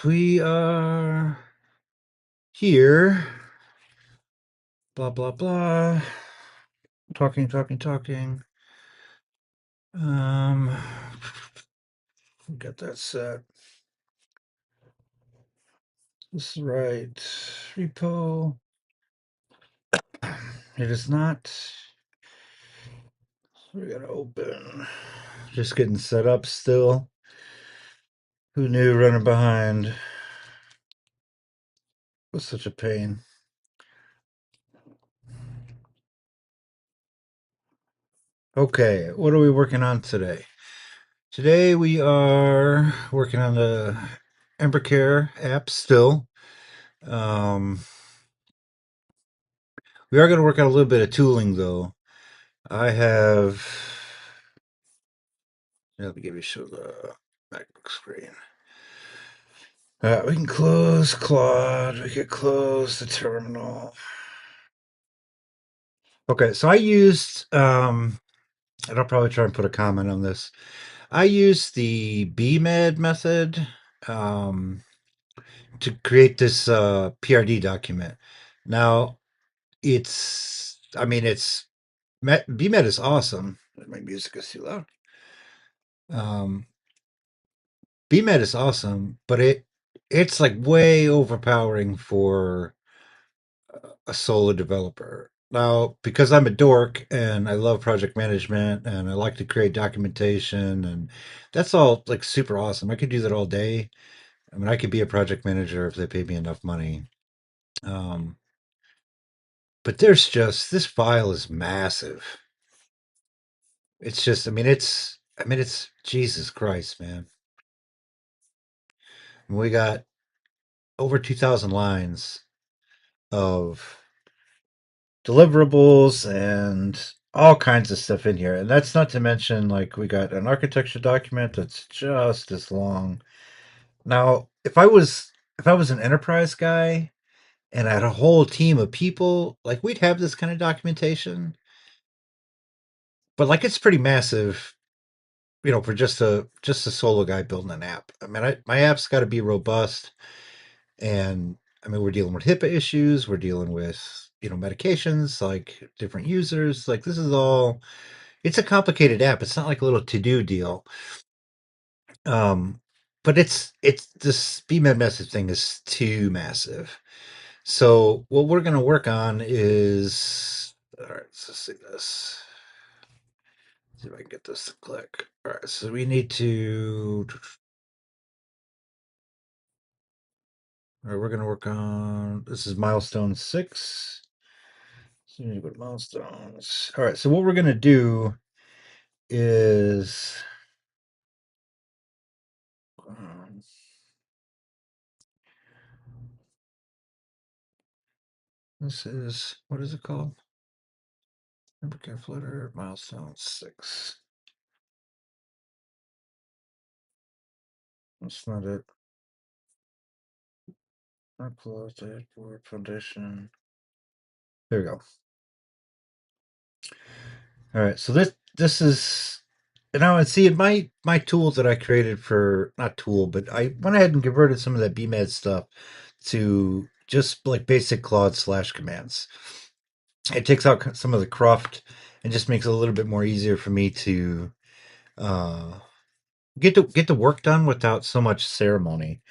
We are here. Blah, blah, blah. Talking. Um, get that set. This is right. Repo. It is not. We gotta open. Just getting set up still. Who knew running behind was such a pain? Okay, what are we working on today? Today we are working on the EmberCare app still. Um, we are going to work on a little bit of tooling though. I have. Let me give you show the MacBook screen. We can close Claude. We can close the terminal. Okay, so I used. And I'll probably try and put a comment on this. I used the BMed method um, to create this PRD document. Now, I mean, BMed is awesome. My music is too loud. Um, BMed is awesome, but it's like way overpowering for a solo developer. Now, because I'm a dork and I love project management and I like to create documentation and that's all like super awesome. I could do that all day. I mean, I could be a project manager if they paid me enough money. Um, but there's just this file is massive. It's just, it's Jesus Christ, man. We got over 2,000 lines of deliverables and all kinds of stuff in here. And that's not to mention, like, we got an architecture document that's just as long. Now, if I was an enterprise guy and I had a whole team of people, like we'd have this kind of documentation. But like it's pretty massive, for just a solo guy building an app. I mean, my app's got to be robust. And I mean, we're dealing with HIPAA issues. We're dealing with, medications, like different users. Like this is all, it's a complicated app. It's not like a little to do deal. Um, but it's this BMed message thing is too massive. So what we're going to work on is, all right, let's see this. See if I can get this to click. All right, so we need to, all right, we're going to work on, this is milestone 6. So we need to go to milestones. All right, so what we're going to do is, um, this is, what is it called? EmberCare Flutter, milestone 6. That's not it. Upload, dashboard, foundation. There we go. All right, so this is, and see my tools that I created for, not tool, but I went ahead and converted some of that BMed stuff to just like basic Claude slash commands. It takes out some of the cruft and just makes it a little bit more easier for me to uh, get the work done without so much ceremony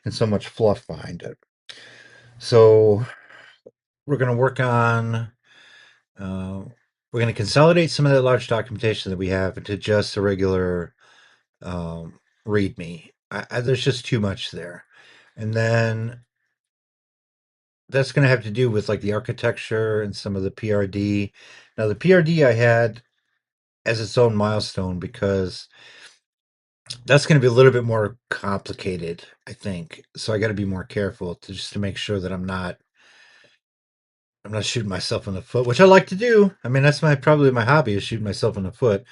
and so much fluff behind it. So we're going to work on. Uh, we're going to consolidate some of that large documentation that we have into just a regular um, README. There's just too much there, and then that's going to have to do with like the architecture and some of the PRD. Now the PRD I had as its own milestone because that's going to be a little bit more complicated, I think. So I got to be more careful to make sure that I'm not shooting myself in the foot, which I like to do. I mean, that's probably my hobby is shooting myself in the foot.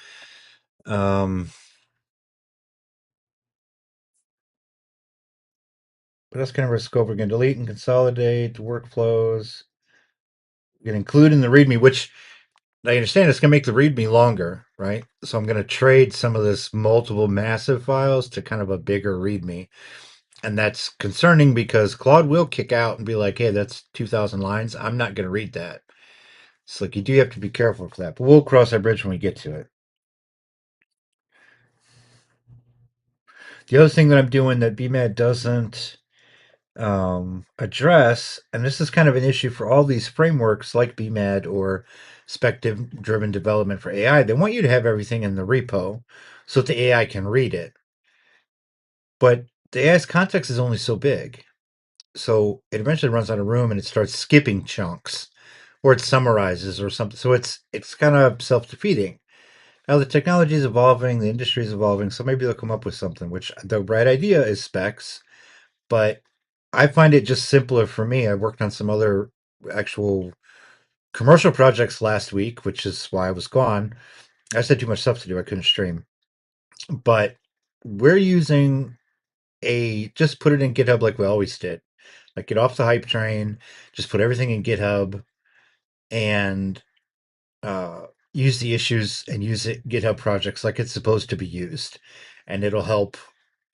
Um, but that's kind of our scope. We're going to delete and consolidate workflows. We're going to include in the README, which I understand it's going to make the README longer, right? So I'm going to trade some of this multiple massive files to kind of a bigger README. And that's concerning because Claude will kick out and be like, hey, that's 2,000 lines. I'm not going to read that. It's like you do have to be careful for that. But we'll cross that bridge when we get to it. The other thing that I'm doing that BMAD doesn't address, and this is kind of an issue for all these frameworks like BMAD or spec driven development for AI, they want you to have everything in the repo so that the AI can read it. But the AI's context is only so big. So it eventually runs out of room and it starts skipping chunks or it summarizes or something. So it's kind of self defeating. Now the technology is evolving, the industry is evolving, so maybe they'll come up with something. Which the right idea is specs, but I find it just simpler for me. I worked on some other actual commercial projects last week, which is why I was gone. I just had too much stuff to do. I couldn't stream, but we're using a just put it in GitHub like we always did. Like get off the hype train, just put everything in GitHub and uh, use the issues and use it GitHub projects like it's supposed to be used, and it'll help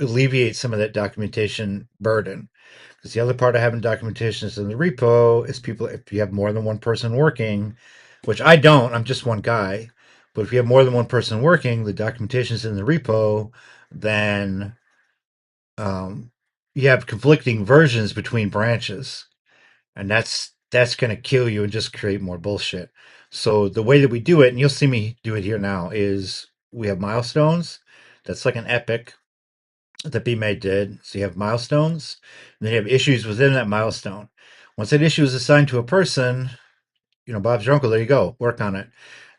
alleviate some of that documentation burden. Because the other part of having documentation is in the repo is people if you have more than one person working, which I don't, I'm just one guy. But if you have more than one person working, the documentation is in the repo, then um, you have conflicting versions between branches, and that's going to kill you and just create more bullshit. So the way that we do it, and you'll see me do it here now, is we have milestones. That's like an epic that BMate did. So you have milestones, and then you have issues within that milestone. Once that issue is assigned to a person, Bob's your uncle. There you go. Work on it.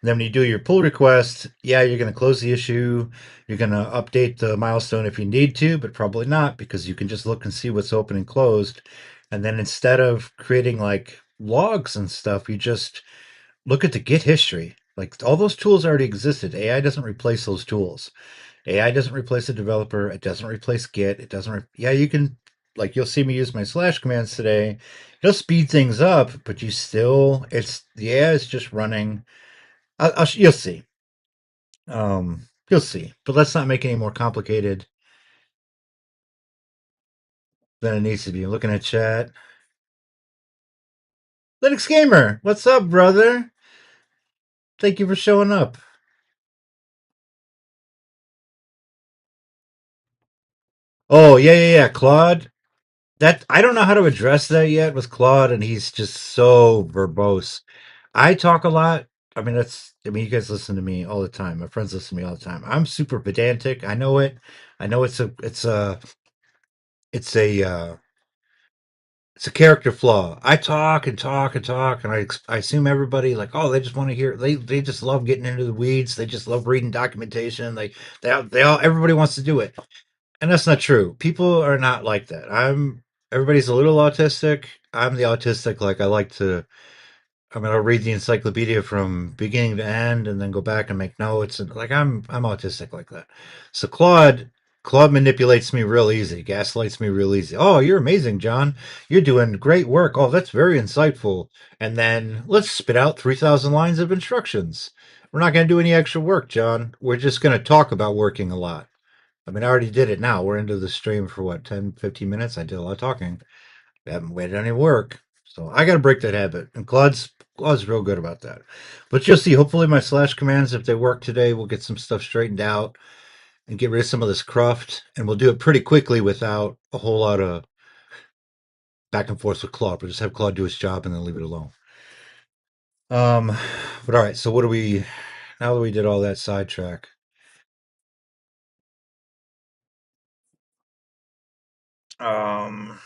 And then when you do your pull request, yeah, you're going to close the issue. You're going to update the milestone if you need to, but probably not because you can just look and see what's open and closed. And then instead of creating like logs and stuff, you just look at the Git history. Like all those tools already existed. AI doesn't replace those tools. AI doesn't replace a developer. It doesn't replace Git. It doesn't. Yeah, you can. Like you'll see me use my slash commands today. It'll speed things up, but you still. It's the AI is just running. You'll see. You'll see. But let's not make it any more complicated than it needs to be. Looking at chat. Linux Gamer, what's up, brother? Thank you for showing up. Oh yeah. Claude. That I don't know how to address that yet with Claude, and he's just so verbose. I talk a lot. You guys listen to me all the time. My friends listen to me all the time. I'm super pedantic. I know it. I know it's a it's a character flaw. I talk and talk and talk, and I assume everybody like, oh, they just want to hear. They just love getting into the weeds. They just love reading documentation. They all everybody wants to do it, and that's not true. People are not like that. Everybody's a little autistic. I'm the autistic. Like I like to I'll read the encyclopedia from beginning to end and then go back and make notes and like I'm autistic like that. So Claude manipulates me real easy, gaslights me real easy. Oh, you're amazing, John. You're doing great work. Oh, that's very insightful. And then let's spit out 3,000 lines of instructions. We're not going to do any extra work, John. We're just going to talk about working a lot. I already did it now. We're into the stream for what, 10, 15 minutes? I did a lot of talking. I haven't waited any work. So I got to break that habit. And Claude's real good about that. But you'll see, hopefully, my slash commands, if they work today, we'll get some stuff straightened out and get rid of some of this cruft. And we'll do it pretty quickly without a whole lot of back and forth with Claude. We'll just have Claude do his job and then leave it alone. Um, but all right, so what do we, now that we did all that sidetrack, um,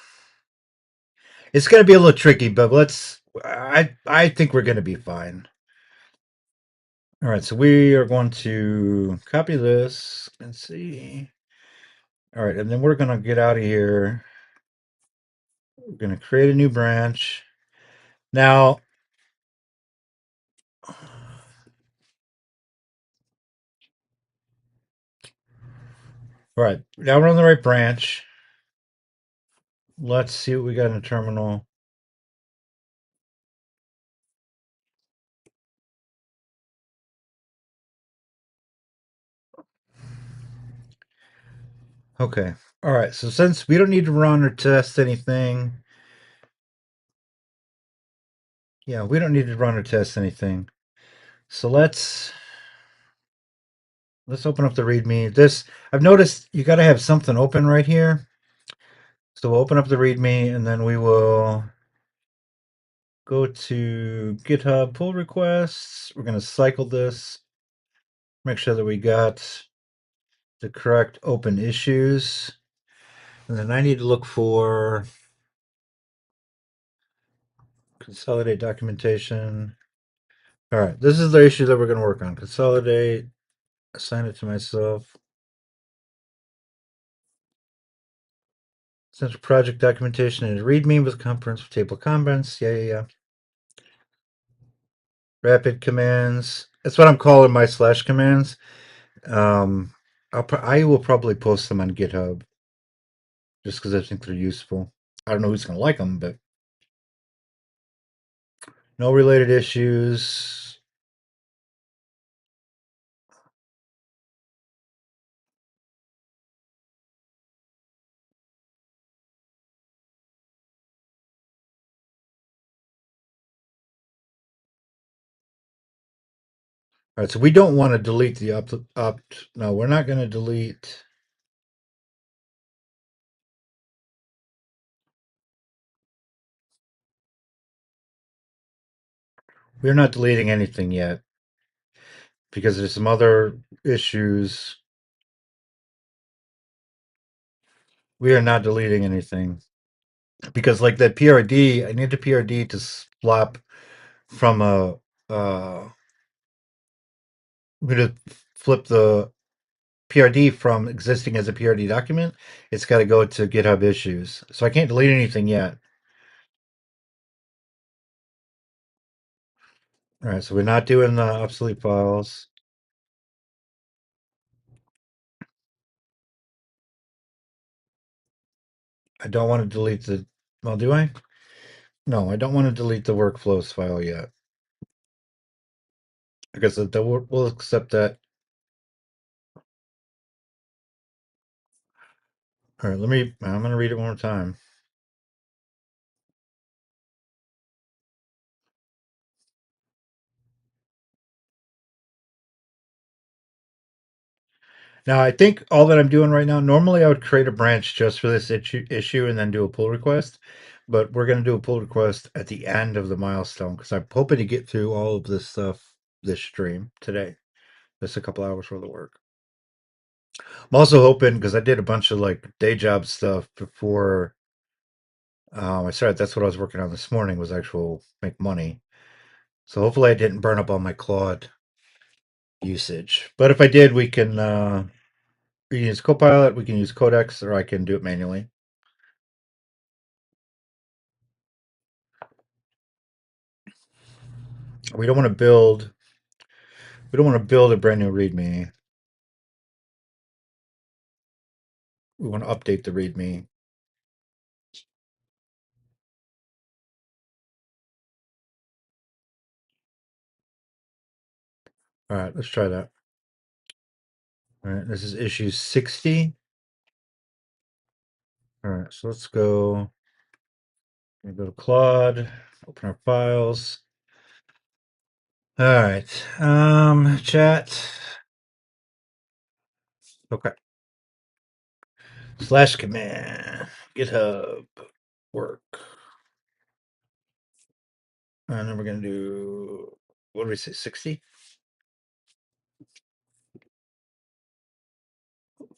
it's going to be a little tricky, but I think we're going to be fine. All right, so we are going to copy this and see. All right, and then we're going to get out of here. We're going to create a new branch. Now, all right, now we're on the right branch. Let's see what we got in the terminal. Okay, All right. So since we don't need to run or test anything, yeah, we don't need to run or test anything. So let's open up the README. This I've noticed you got to have something open right here. So we'll open up the README and then we will go to GitHub pull requests. We're going to cycle this, make sure that we got the correct open issues. And then I need to look for consolidate documentation. All right, this is the issue that we're going to work on. Consolidate, assign it to myself. Central project documentation and README with comprehensive table of contents. Yeah. Rapid commands. That's what I'm calling my slash commands. Um, I will probably post them on GitHub just because I think they're useful. I don't know who's going to like them, but no related issues. All right, so we don't want to delete the up. No, we're not going to delete. We're not deleting anything yet because there's some other issues. We are not deleting anything because, like that PRD, I need the PRD to swap from a. We're going to flip the PRD from existing as a PRD document. It's got to go to GitHub issues, so I can't delete anything yet. All right, so we're not doing the obsolete files. I don't want to delete the. Well, do I? No, I don't want to delete the workflows file yet. I guess we'll accept that. All right, I'm going to read it one more time. Now, I think all that I'm doing right now, normally I would create a branch just for this issue and then do a pull request. But we're going to do a pull request at the end of the milestone because I'm hoping to get through all of this stuff this stream today. Just a couple hours worth of work. I'm also hoping because I did a bunch of like day job stuff before I started. That's what I was working on this morning was actual make money. So hopefully I didn't burn up all my Claude usage. But if I did, we can use Copilot, we can use Codex, or I can do it manually. We don't want to build. We don't want to build a brand new README. We want to update the README. All right, let's try that. All right, this is issue 60. All right, so let's go. Go to Claude, open our files. All right, chat. Okay. Slash command, GitHub, work. And then we're going to do, what do we say, 60?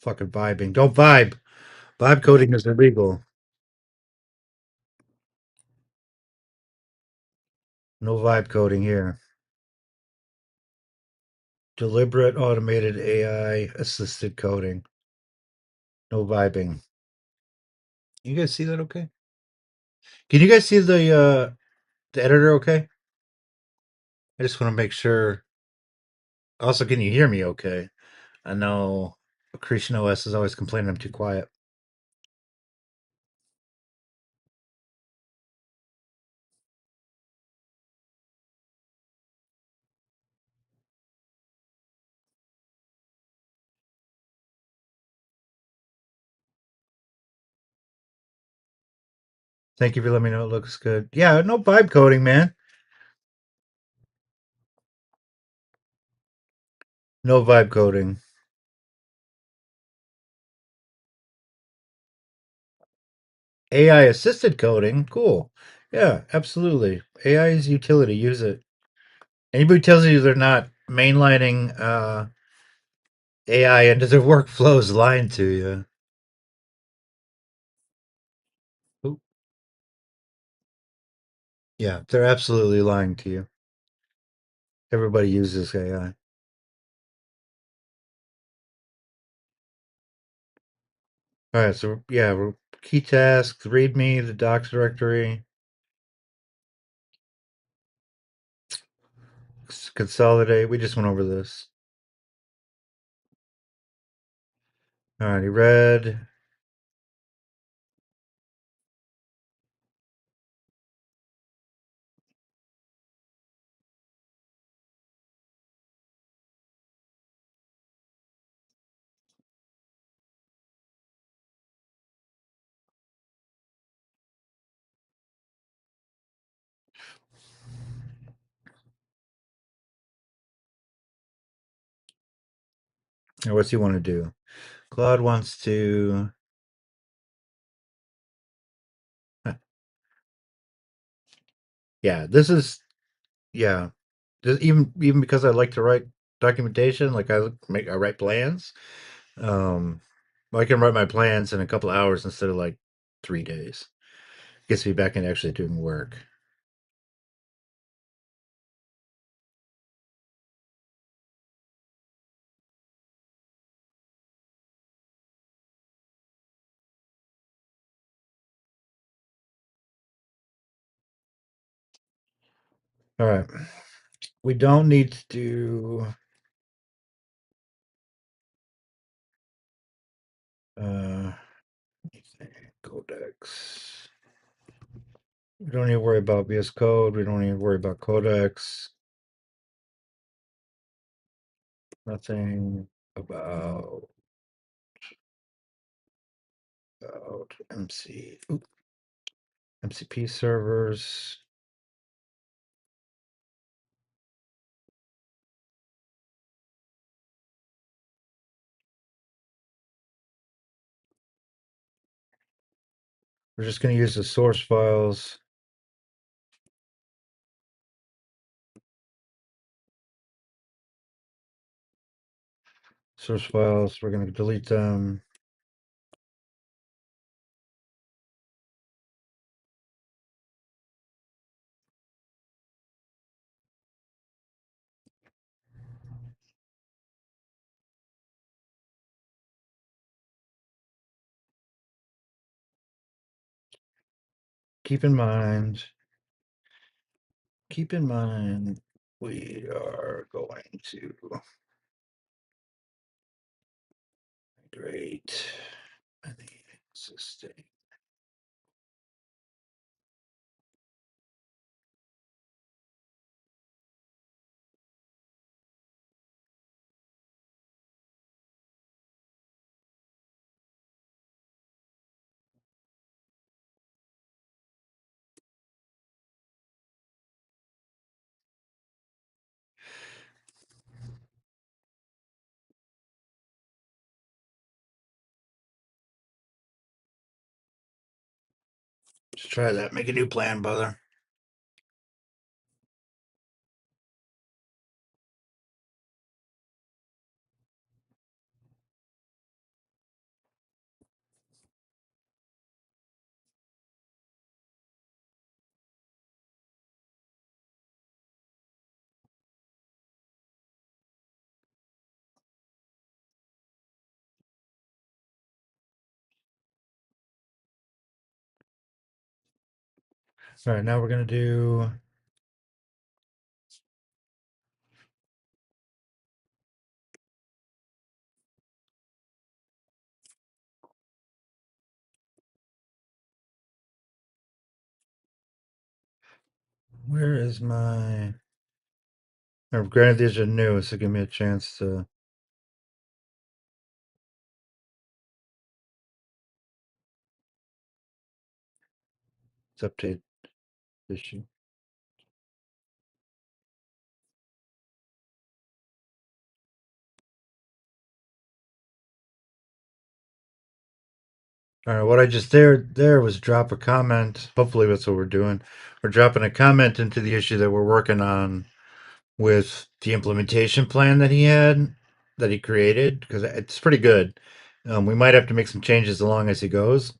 Fucking vibing. Don't vibe. Vibe coding is illegal. No vibe coding here. Deliberate automated AI assisted coding. No vibing. You guys see that okay? Can you guys see the editor okay? I just want to make sure. Also, can you hear me okay? I know Accretion OS is always complaining I'm too quiet. Thank you for letting me know it looks good. Yeah, no vibe coding, man. No vibe coding. AI assisted coding. Cool. Yeah, absolutely. AI is utility. Use it. Anybody who tells you they're not mainlining AI into their workflows lying to you. Oop. Yeah, they're absolutely lying to you. Everybody uses AI. All right, so yeah, key tasks, README, the docs directory, consolidate. We just went over this. All righty, read. Now, what's he want to do? Claude wants to. Yeah, this is yeah. Even because I like to write documentation, like I write plans. Um, I can write my plans in a couple of hours instead of like 3 days. Gets me back into actually doing work. All right, we don't need to do. Uh, Codex. We don't need to worry about VS Code. We don't need to worry about Codex. Nothing about MCP servers. We're just going to use the source files. Source files. We're going to delete them. Keep in mind, we are going to migrate any existing. Just try that. Make a new plan, brother. All right, now we're going to do. Where is my. Now, granted, these are new, so give me a chance to. Let's update issue. All right, what I just there was drop a comment. Hopefully, that's what we're doing. We're dropping a comment into the issue that we're working on with the implementation plan that he created because it's pretty good. We might have to make some changes along as he goes.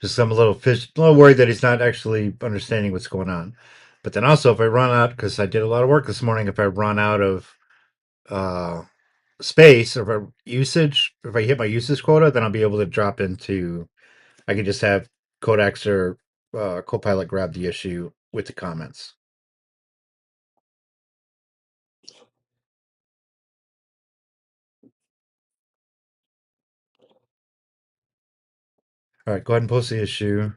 Just I'm a a little worried that he's not actually understanding what's going on. But then also, if I run out, because I did a lot of work this morning, if I run out of uh, space or if I hit my usage quota, then I'll be able to drop into. I can just have Codex or Copilot grab the issue with the comments. All right, go ahead and post the issue.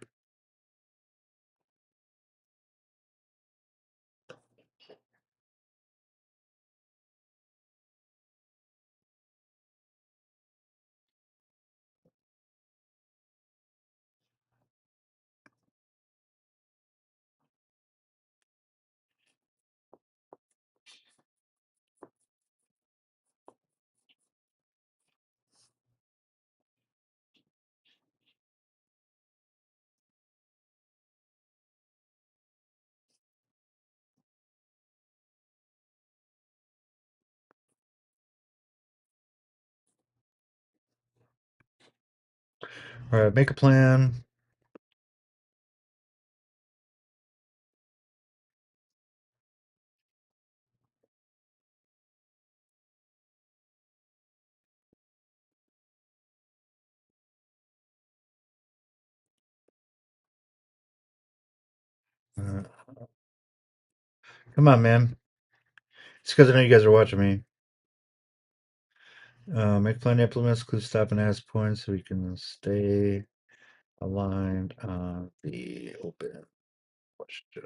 All right, make a plan. Uh, Come on, man. It's because I know you guys are watching me. Make plan implements, include stop and ask points so we can stay aligned on the open question.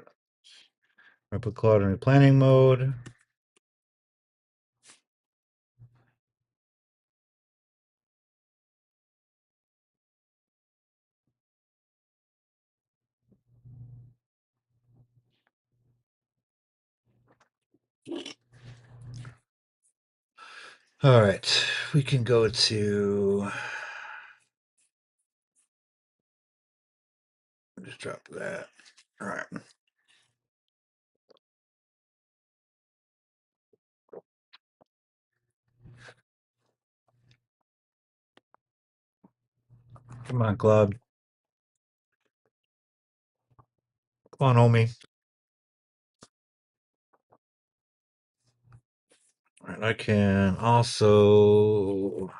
I put Claude in planning mode. All right, we can go to. Just drop that. All right. Come on, Claude. Come on, homie. All right, I can also.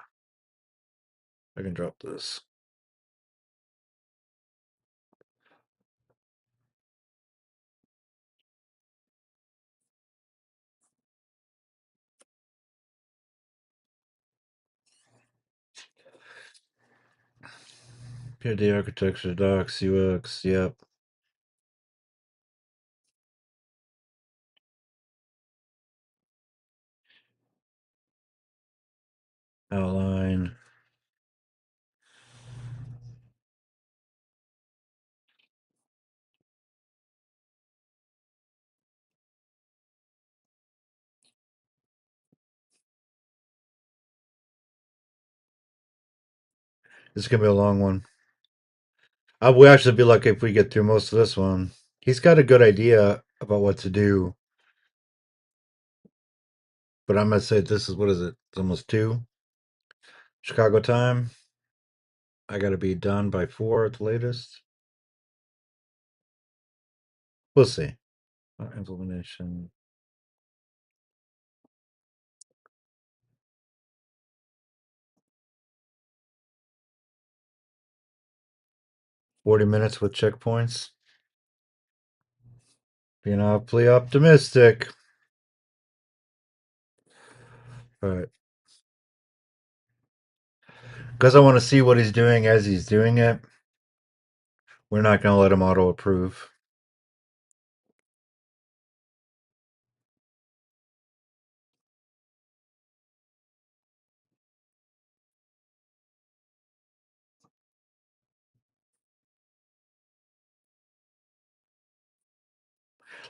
I can drop this. PID architecture, docs, UX. Yep. Outline. This is gonna be a long one. I will actually be lucky if we get through most of this one. He's got a good idea about what to do, but I'm gonna say this is what is it? It's almost 2 Chicago time. I gotta be done by 4 at the latest. We'll see. Implementation. 40 minutes with checkpoints. Being awfully optimistic. All right. Because I want to see what he's doing as he's doing it, we're not going to let him auto approve.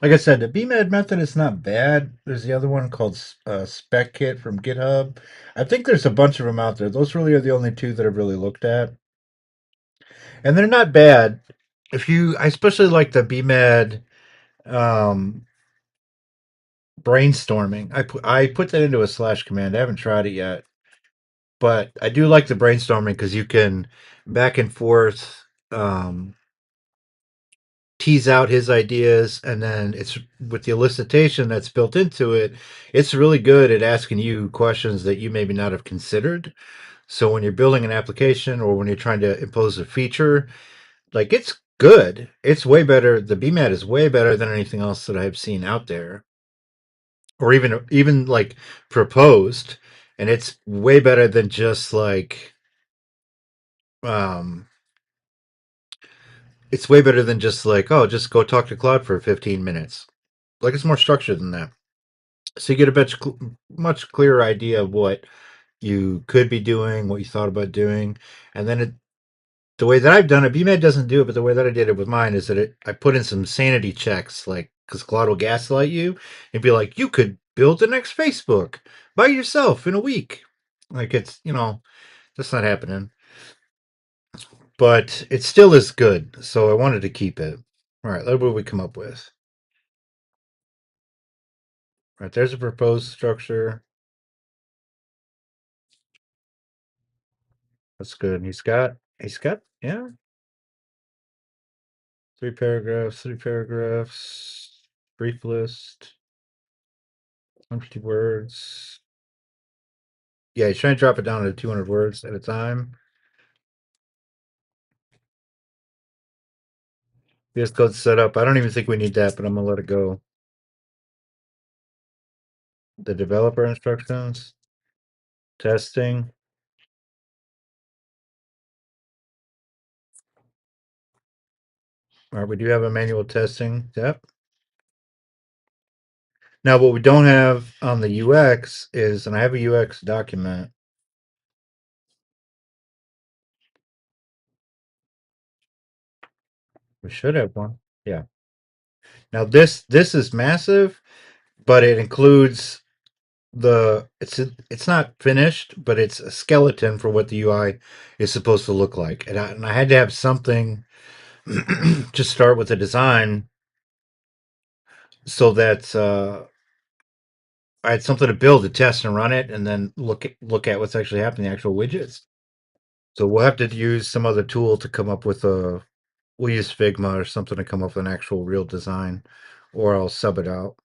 Like I said, the BMAD method is not bad. There's the other one called Spec Kit from GitHub. I think there's a bunch of them out there. Those really are the only two that I've really looked at, and they're not bad. I especially like the BMAD um, brainstorming. I put that into a slash command. I haven't tried it yet, but I do like the brainstorming because you can back and forth. Tease out his ideas, and then it's with the elicitation that's built into it, it's really good at asking you questions that you maybe not have considered. So when you're building an application or when you're trying to impose a feature, like it's good. It's way better. The BMAT is way better than anything else that I've seen out there, or even like proposed, and it's way better than just like um it's way better than just like, oh, just go talk to Claude for 15 minutes. Like it's more structured than that. So you get a much clearer idea of what you could be doing, what you thought about doing, and then the way that I've done it, BMAD doesn't do it, but the way that I did it with mine is that I put in some sanity checks, like because Claude will gaslight you and be like, you could build the next Facebook by yourself in a week. Like that's not happening, but it still is good. So I wanted to keep it. All right, look what we come up with. All right, there's a proposed structure. That's good. He's got yeah, three paragraphs, brief list, 150 words. Yeah, he's trying to drop it down to 200 words at a time. VS Code setup. I don't even think we need that, but I'm gonna let it go. The developer instructions, testing. All right, we do have a manual testing. Yep. Now, what we don't have on the UX is, and I have a UX document. We should have one. Yeah. Now this is massive, but it includes it's not finished, but it's a skeleton for what the UI is supposed to look like, and I had to have something to start with the design, so that I had something to build, to test and run it, and then look at what's actually happening, the actual widgets. So we'll have to use some other tool to come up with a. We'll use Figma or something to come up with an actual real design, or I'll sub it out.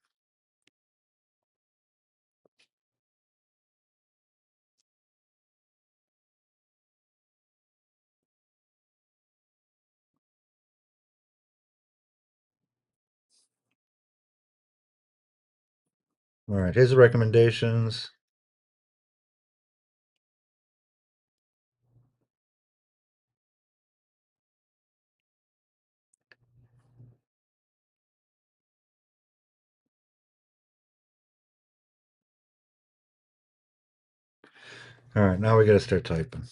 All right, his recommendations. All right, now we got to start typing.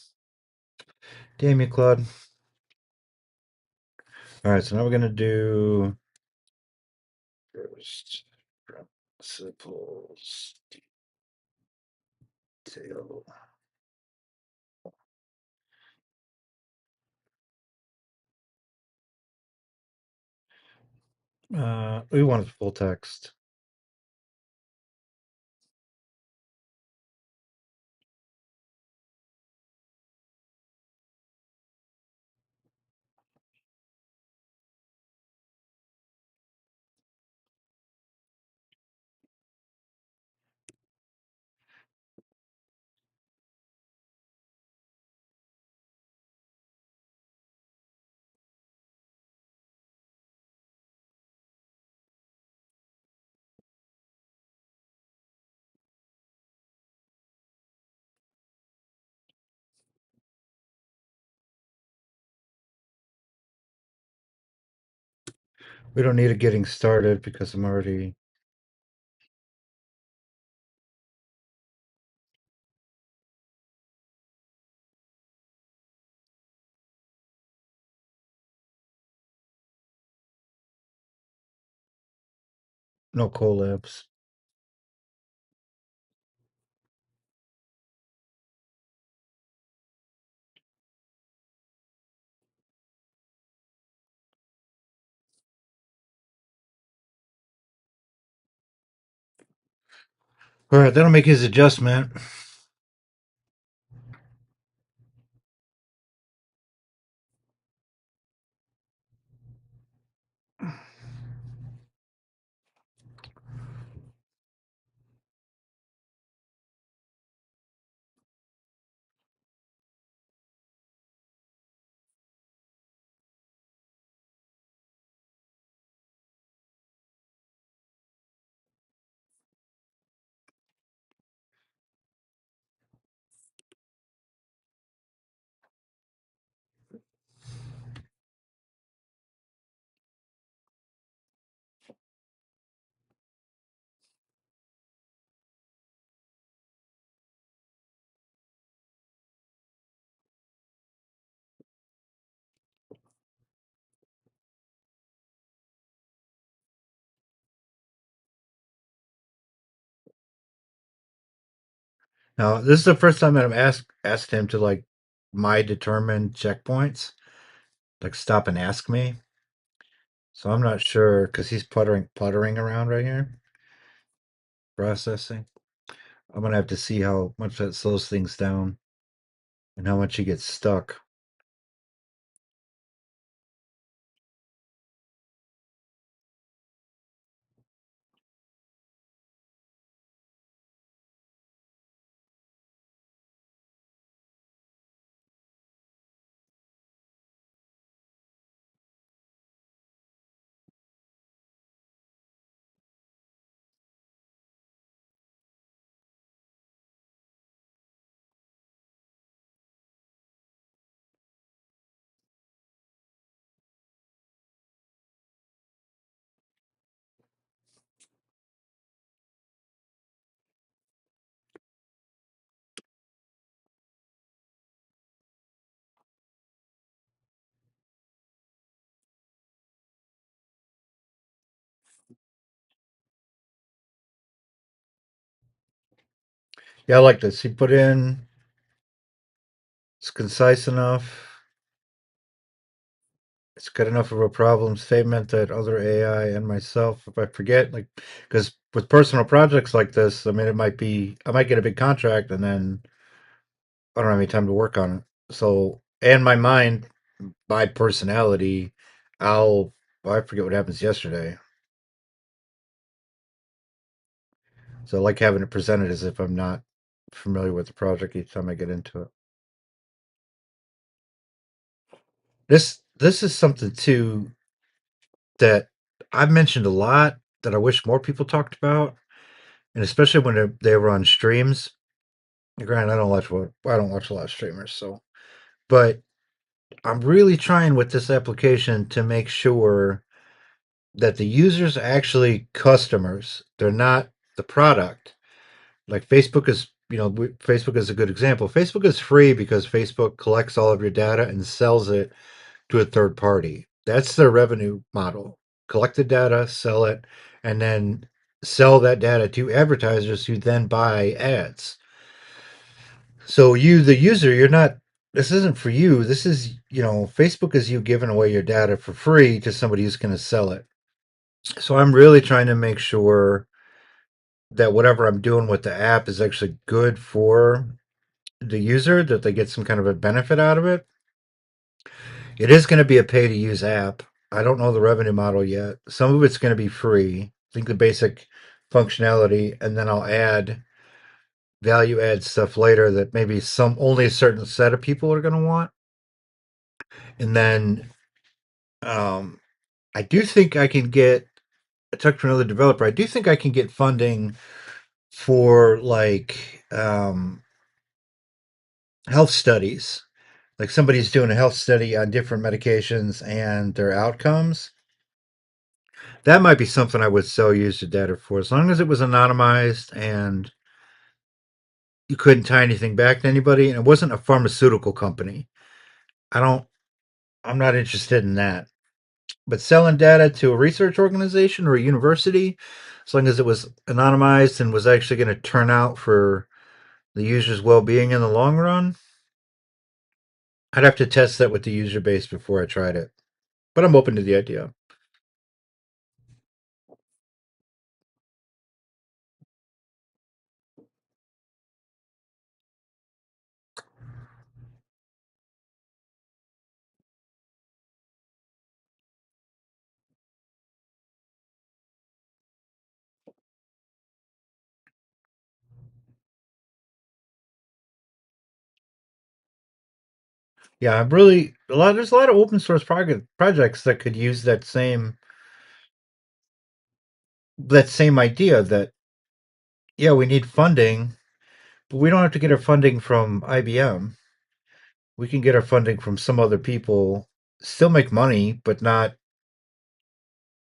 Damn you, Claude. All right, so now we're gonna do first principles detail. We want full text. We don't need a getting started because I'm already. No collabs. All right, that'll make his adjustment. Now, this is the first time that I've asked him to like my determined checkpoints, like stop and ask me. So I'm not sure because he's puttering around right here, processing. I'm gonna have to see how much that slows things down and how much he gets stuck. Yeah, I like this. He put in it's concise enough. It's good enough of a problem statement that other AI and myself, if I forget, like, because with personal projects like this, I mean, it might be, I might get a big contract and then I don't have any time to work on it. So, and my mind, my personality, I'll, I forget what happens yesterday. So I like having it presented as if I'm not familiar with the project each time I get into it. This is something too that I've mentioned a lot that I wish more people talked about, and especially when they were on streams. Granted, I don't watch a lot of streamers, so but I'm really trying with this application to make sure that the users are actually customers. They're not the product. Like Facebook is, Facebook is a good example. Facebook is free because Facebook collects all of your data and sells it to a third party. That's their revenue model. Collect the data, sell it, and then sell that data to advertisers who then buy ads. So you, the user, you're not. This isn't for you. This is, Facebook is you giving away your data for free to somebody who's going to sell it. So I'm really trying to make sure that whatever I'm doing with the app is actually good for the user, that they get some kind of a benefit out of it. It is going to be a pay to use app. I don't know the revenue model yet. Some of it's going to be free. I think the basic functionality, and then I'll add value add stuff later that maybe some only a certain set of people are going to want. And then um, I do think I can get. I talked to another developer. I do think I can get funding for like health studies. Like somebody's doing a health study on different medications and their outcomes. That might be something I would sell user data for, as long as it was anonymized and you couldn't tie anything back to anybody, and it wasn't a pharmaceutical company. I don't. I'm not interested in that. But selling data to a research organization or a university, as long as it was anonymized and was actually going to turn out for the user's well-being in the long run, I'd have to test that with the user base before I tried it. But I'm open to the idea. Yeah, I'm really a lot. There's a lot of open source projects that could use that same idea that yeah, we need funding, but we don't have to get our funding from IBM. We can get our funding from some other people, still make money, but not,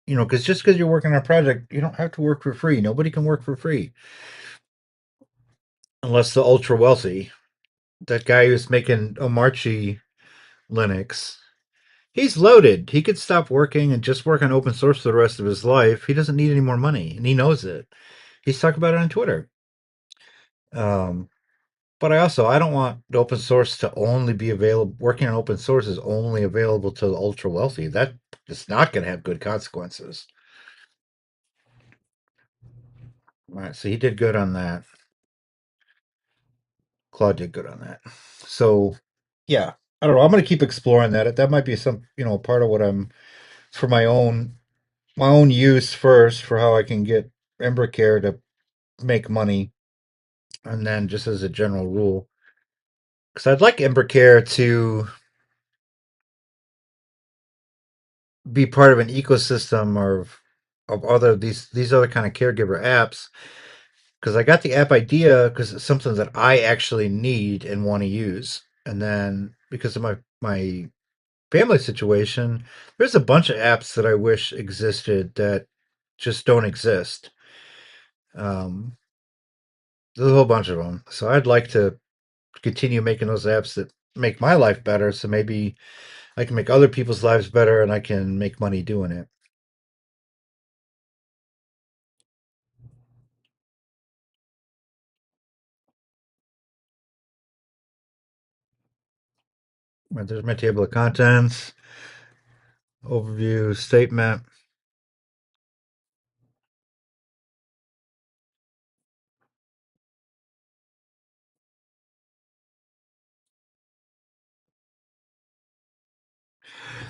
because just because you're working on a project, you don't have to work for free. Nobody can work for free unless the ultra wealthy. That guy who's making Omarchi Linux, he's loaded. He could stop working and just work on open source for the rest of his life. He doesn't need any more money, and he knows it. He's talked about it on Twitter. Um, but I don't want the open source to only be available. Working on open source is only available to the ultra wealthy. That is not going to have good consequences. All right, so he did good on that. Claude did good on that. So yeah, I don't know. I'm going to keep exploring that. That might be some, part of what I'm for my own use first for how I can get EmberCare to make money, and then just as a general rule, because I'd like EmberCare to be part of an ecosystem of other these other kind of caregiver apps. Because I got the app idea because it's something that I actually need and want to use, and then because of my family situation, there's a bunch of apps that I wish existed that just don't exist. Um, there's a whole bunch of them, so I'd like to continue making those apps that make my life better. So maybe I can make other people's lives better, and I can make money doing it. Right, there's my table of contents, overview, statement.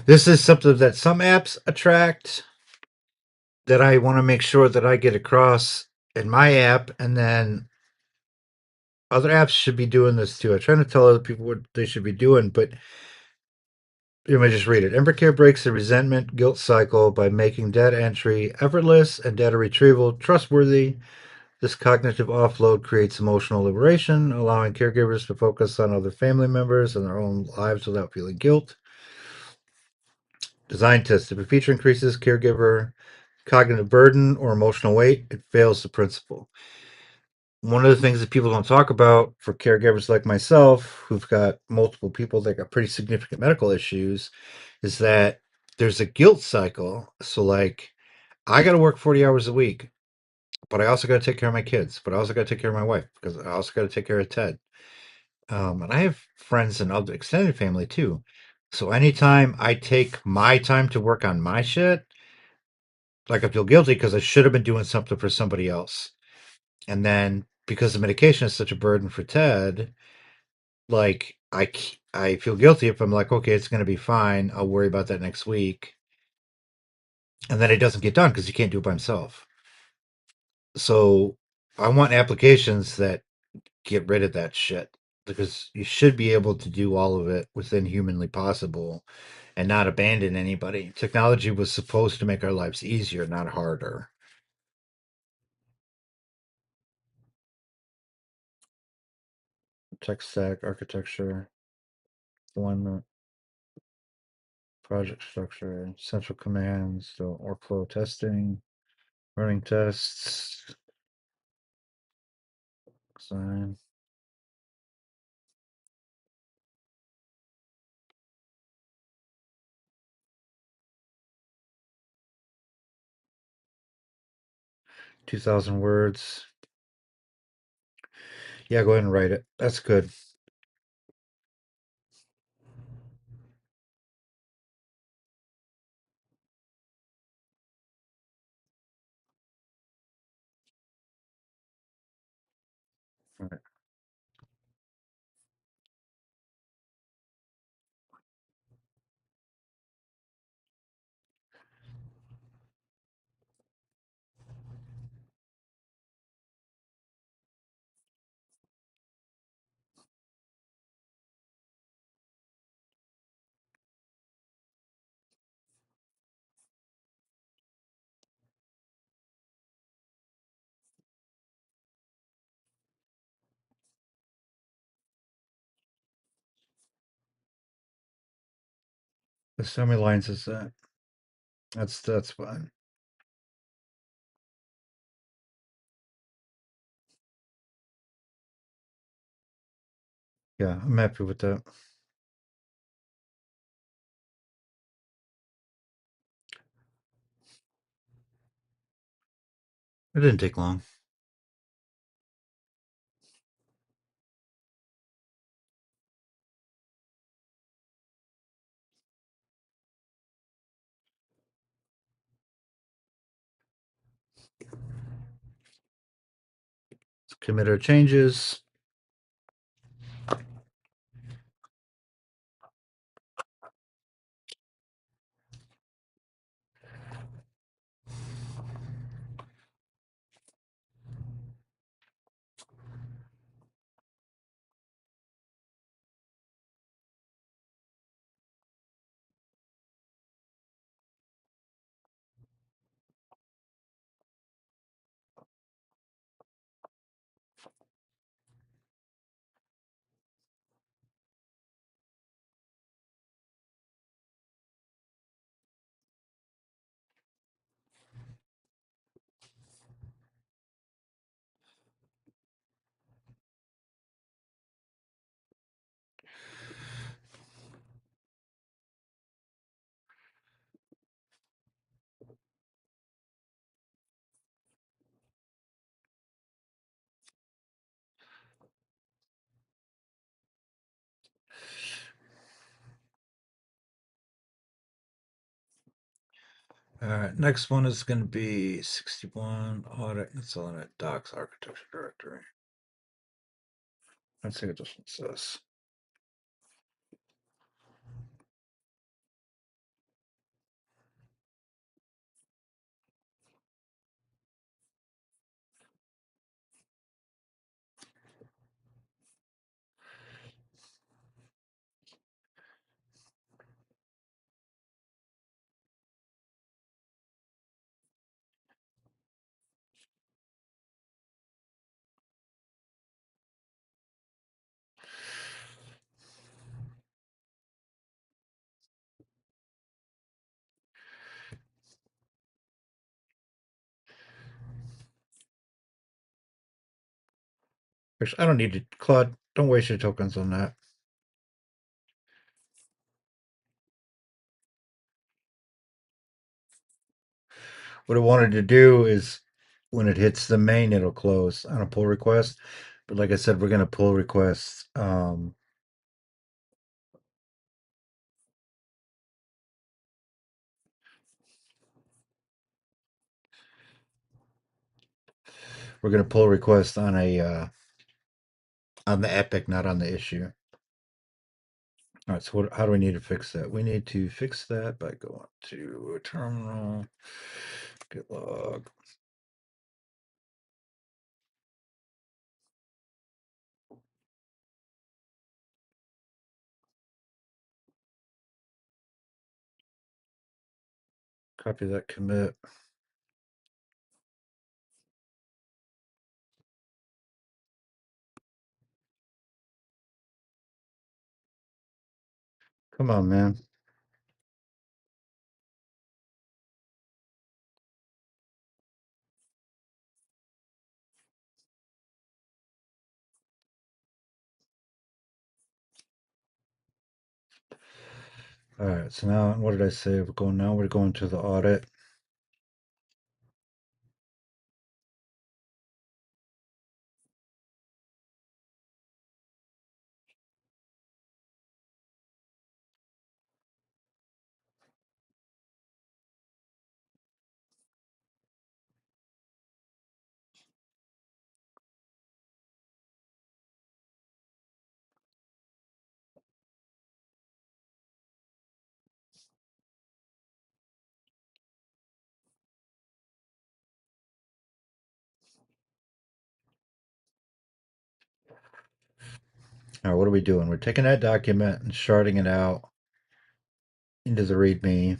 This is something that some apps attract that I want to make sure that I get across in my app, and then other apps should be doing this too. I'm trying to tell other people what they should be doing, but let me just read it. EmberCare breaks the resentment guilt cycle by making data entry effortless and data retrieval trustworthy. This cognitive offload creates emotional liberation, allowing caregivers to focus on other family members and their own lives without feeling guilt. Design test. If a feature increases caregiver cognitive burden or emotional weight, it fails the principle. One of the things that people don't talk about for caregivers like myself, who've got multiple people that got pretty significant medical issues, is that there's a guilt cycle. So, like, I got to work 40 hours a week, but I also got to take care of my kids, but I also got to take care of my wife because I also got to take care of Ted. And I have friends and other extended family too. So, anytime I take my time to work on my shit, like I feel guilty because I should have been doing something for somebody else. And then because the medication is such a burden for Ted, like I feel guilty if I'm like, okay, it's going to be fine. I'll worry about that next week, and then it doesn't get done because he can't do it by himself. So I want applications that get rid of that shit because you should be able to do all of it within humanly possible and not abandon anybody. Technology was supposed to make our lives easier, not harder. Tech stack, architecture, alignment, project structure, central commands, so workflow testing, running tests, design. 2,000 words. Yeah, go ahead and write it. That's good. All right. So many lines is that? That's fine. Yeah, I'm happy with that. It didn't take long. Let's commit our changes. All right, next one is going to be 61 audit and selling it docs architecture directory. Let's see what this one says. Actually, I don't need it. Claude, don't waste your tokens on that. What I wanted to do is when it hits the main, it'll close on a pull request. But like I said, we're going to pull requests. We're going to pull requests on the epic, not on the issue. All right. So how do we need to fix that? We need to fix that by going to terminal, git log. Copy that commit. Come on, man. All right. So now, what did I say? We're going to the audit. All right, what are we doing? We're taking that document and sharding it out into the README.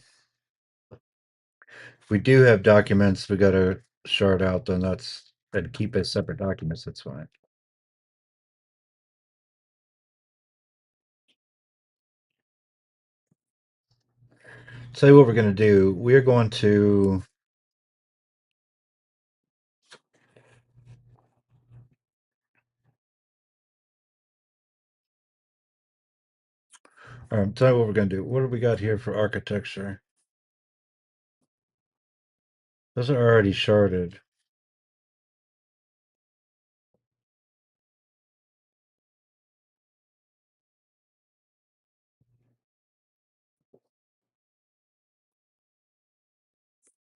If we do have documents we got to shard out, then that's and keep as separate documents. That's fine. Tell you what we're going to do. We're going to tell you what we're going to do. What do we got here for architecture? Those are already sharded.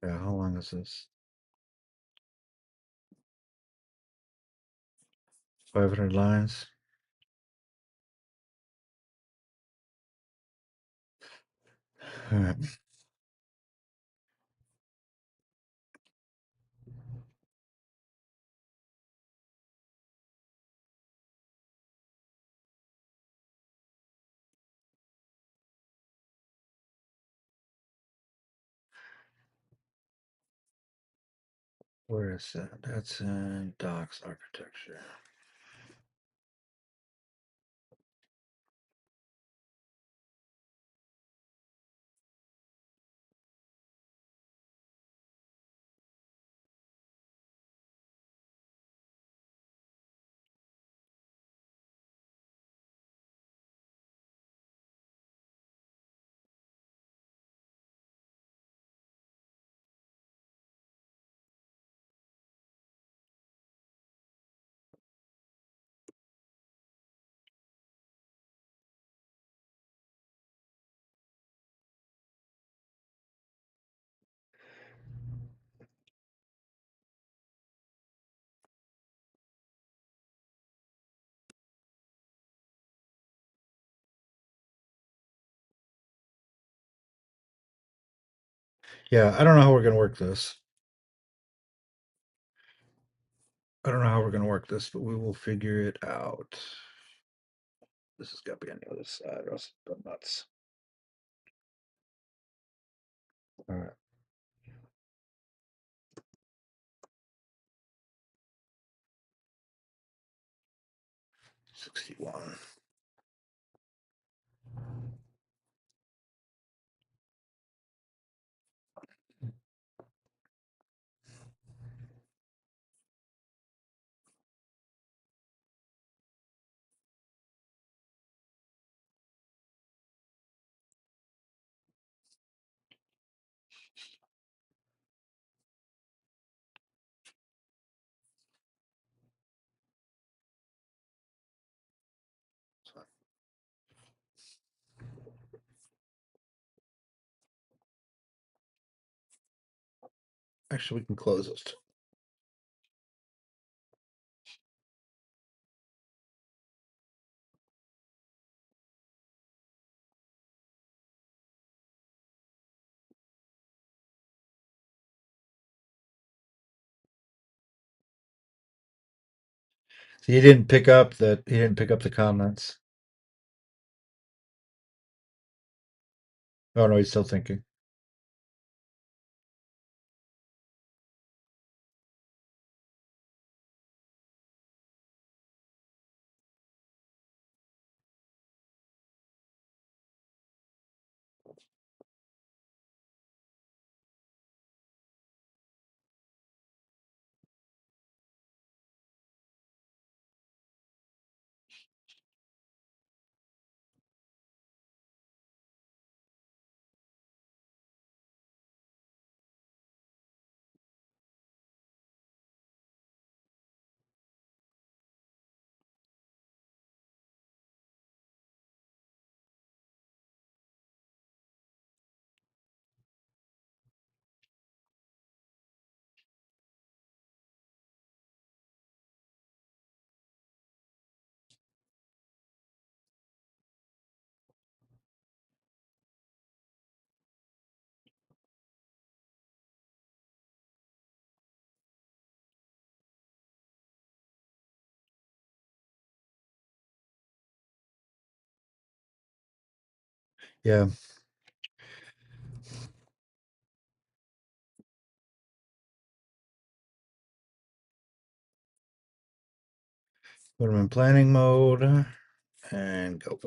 Yeah, how long is this? 500 lines. All right. Where is that? That's in docs architecture. Yeah, I don't know how we're going to work this. I don't know how we're going to work this, but we will figure it out. This has got to be on the other side, or else I'll go nuts. All right. 61. Actually, we can close this. So he didn't pick up that. He didn't pick up the comments. Oh no, he's still thinking. Yeah. Put them in planning mode and go.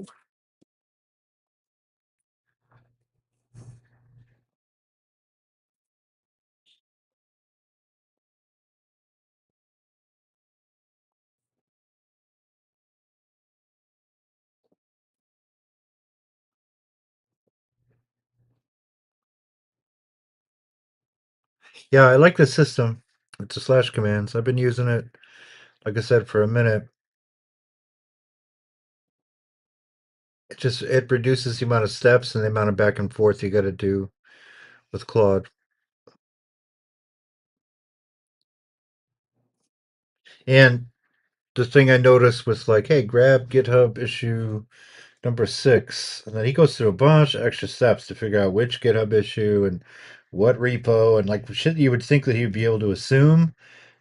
Yeah, I like the system. It's a slash commands. I've been using it, like I said, for a minute. It reduces the amount of steps and the amount of back and forth you got to do with Claude. And the thing I noticed was like, hey, grab GitHub issue number 6, and then he goes through a bunch of extra steps to figure out which GitHub issue and what repo and like shit you would think that he'd be able to assume.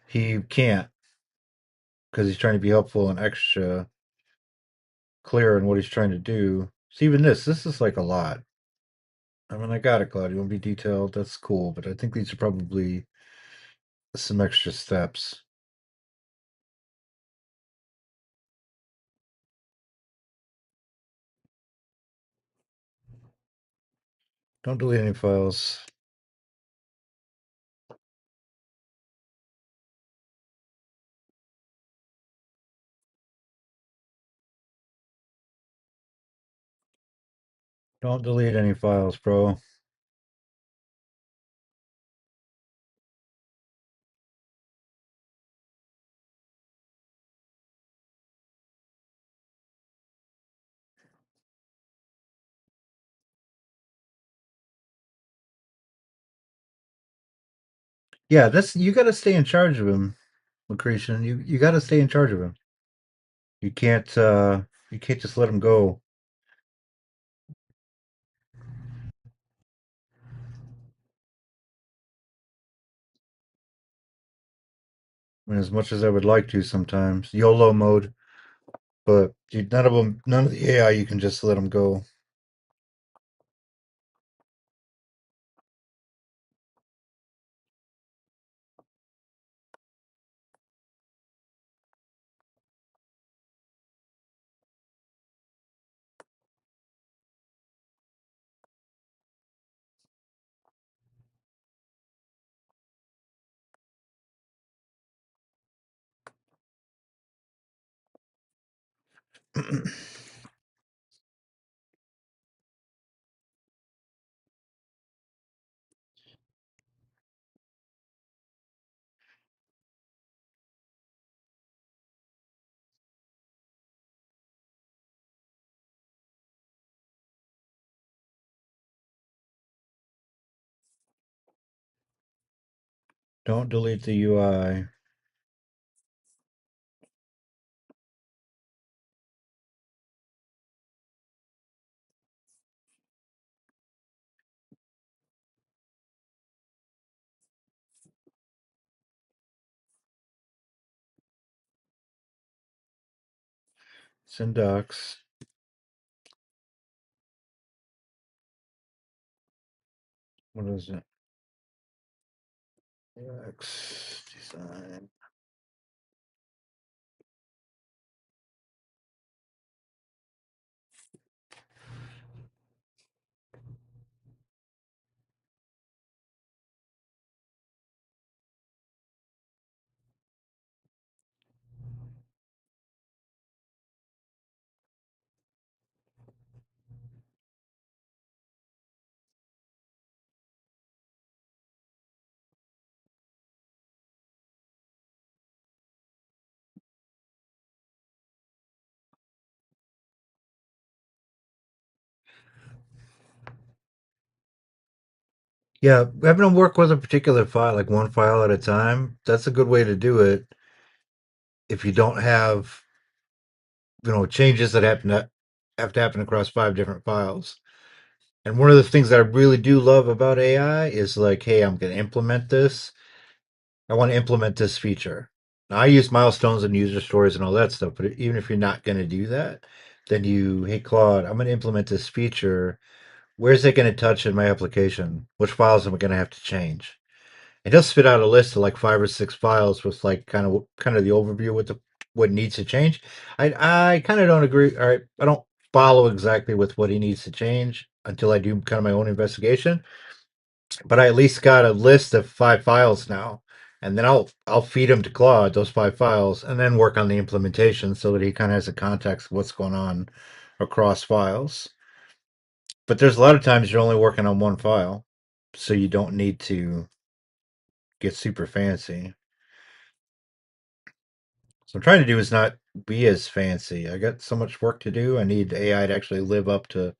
He can't because he's trying to be helpful and extra clear in what he's trying to do. So even this is like a lot. I mean, I got it, Claude. You want to be detailed? That's cool, but I think these are probably some extra steps. Don't delete any files. Don't delete any files, bro. Yeah, that's you got to stay in charge of him, Lucretian. You got to stay in charge of him. You can't you can't just let him go. I mean, as much as I would like to sometimes, YOLO mode. But none of them, none of the AI, you can just let them go. Don't delete the UI. Send docs. What is it? UX design. Yeah, having to work with a particular file, like one file at a time, that's a good way to do it if you don't have, changes that have to happen across 5 different files. And one of the things that I really do love about AI is like, hey, I'm going to implement this. I want to implement this feature. Now, I use milestones and user stories and all that stuff, but even if you're not going to do that, then hey, Claude, I'm going to implement this feature. where's it going to touch in my application? Which files am I going to have to change? And he'll spit out a list of like 5 or 6 files with like kind of the overview what the what needs to change. I kind of don't agree. All right, I don't follow exactly with what he needs to change until I do kind of my own investigation. But I at least got a list of 5 files now, and then I'll feed him to Claude those 5 files, and then work on the implementation so that he kind of has a context of what's going on across files. But there's a lot of times you're only working on one file, so you don't need to get super fancy. So I'm trying to do is not be as fancy. I got so much work to do. I need AI to actually live up to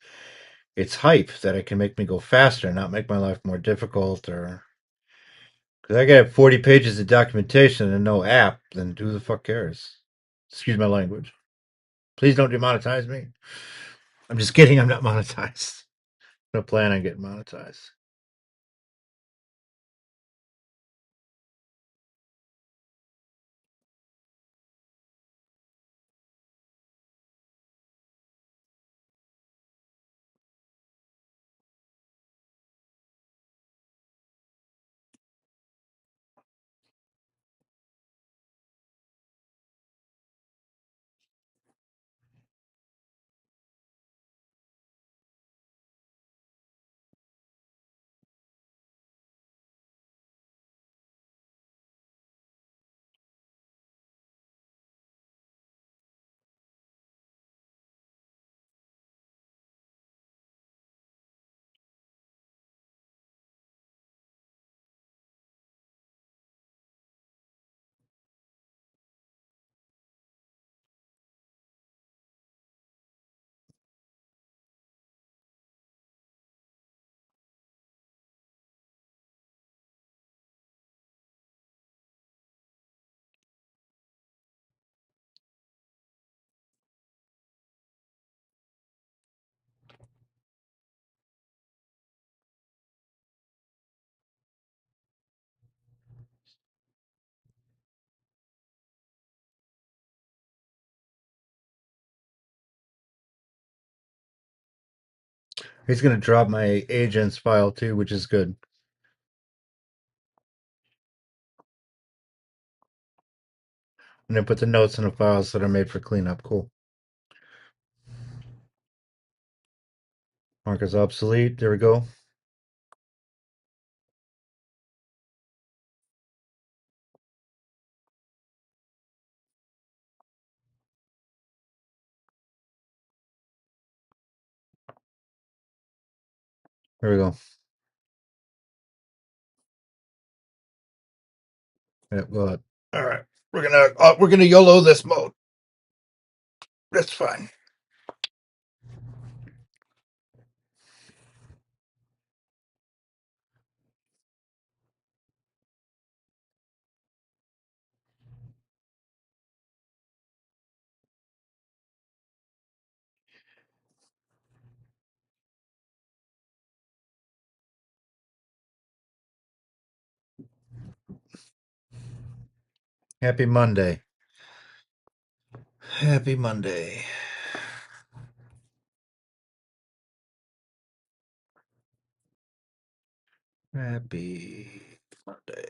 its hype that it can make me go faster, not make my life more difficult. Or because I got 40 pages of documentation and no app, then who the fuck cares? Excuse my language. Please don't demonetize me. I'm just kidding. I'm not monetized. No plan on getting monetized. He's going to drop my agents file too, which is good. And then put the notes in the files that are made for cleanup. Cool. Mark is obsolete. There we go. There we go. Yeah, go ahead. All right. We're gonna YOLO this mode. That's fine. Happy Monday. Happy Monday. Happy Monday.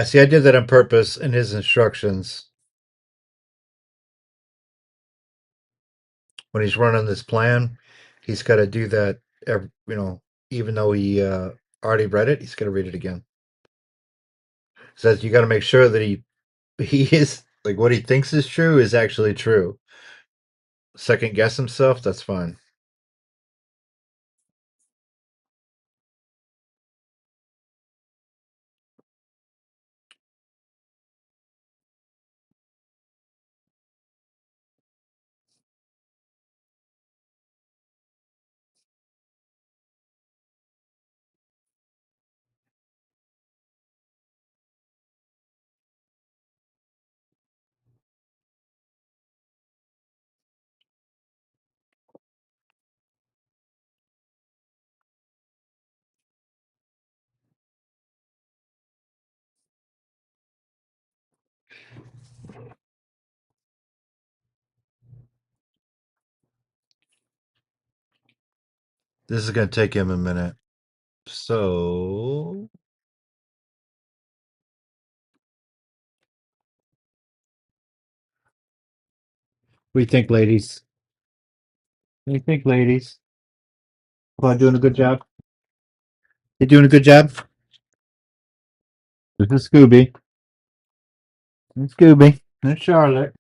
See, I did that on purpose in his instructions. When he's running this plan, he's got to do that. Even though he already read it, he's got to read it again. Says you got to make sure that he is like what he thinks is true is actually true. Second guess himself, that's fine. This is going to take him a minute. So, what do you think, ladies? What do you think, ladies? Claude doing a good job? You doing a good job? This is Scooby. It's Scooby. It's Charlotte.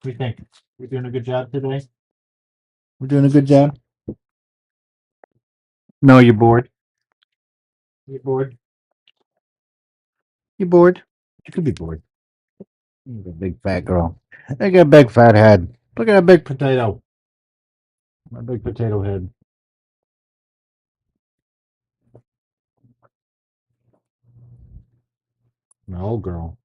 What do you think? We're doing a good job today? We're doing a good job? No, you're bored. You're bored. You bored? You could be bored. You're a big fat girl. I got a big fat head. Look at that big potato. My big potato head. No, girl.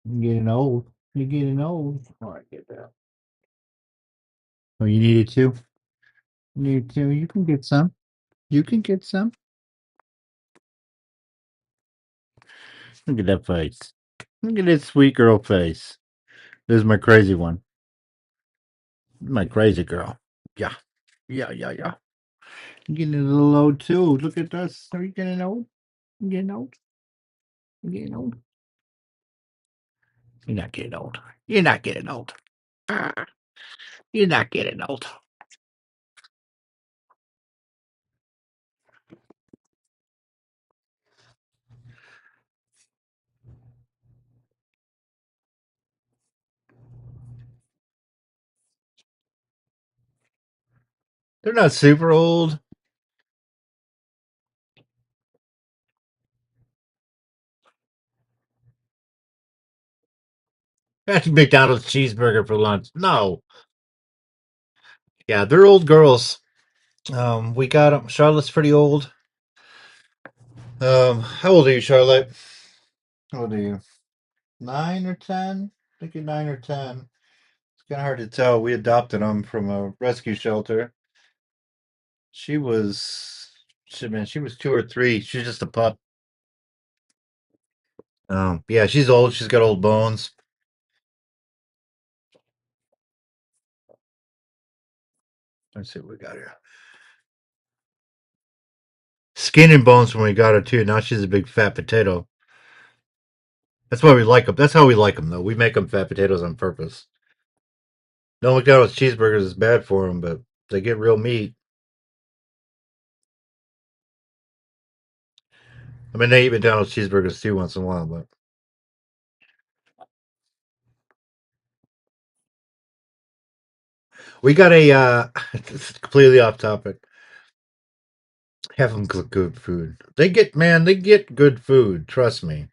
You're getting old. You're getting old. Oh, I get that. Oh, you needed to? You need to. You can get some. You can get some. Look at that face. Look at that sweet girl face. This is my crazy one. My crazy girl. Yeah. Yeah, yeah, yeah. You're getting a little old too. Look at this. Are you getting old? You getting old? You getting old? You're not getting old. You're not getting old. Ah, you're not getting old. They're not super old. That's McDonald's cheeseburger for lunch. No. Yeah, they're old girls. We got them. Charlotte's pretty old. How old are you, Charlotte? How old are you? 9 or 10? I think you're 9 or 10. It's kind of hard to tell. We adopted them from a rescue shelter. She was, man, she was 2 or 3. She's just a pup. Yeah, she's old. She's got old bones. Let's see what we got here. Skin and bones when we got her too. Now she's a big fat potato. That's why we like them. That's how we like them, though. We make them fat potatoes on purpose. No McDonald's cheeseburgers is bad for them, but they get real meat. I mean, they eat McDonald's cheeseburgers too once in a while, but we got a completely off topic. Have them cook good food. They get good food. Trust me.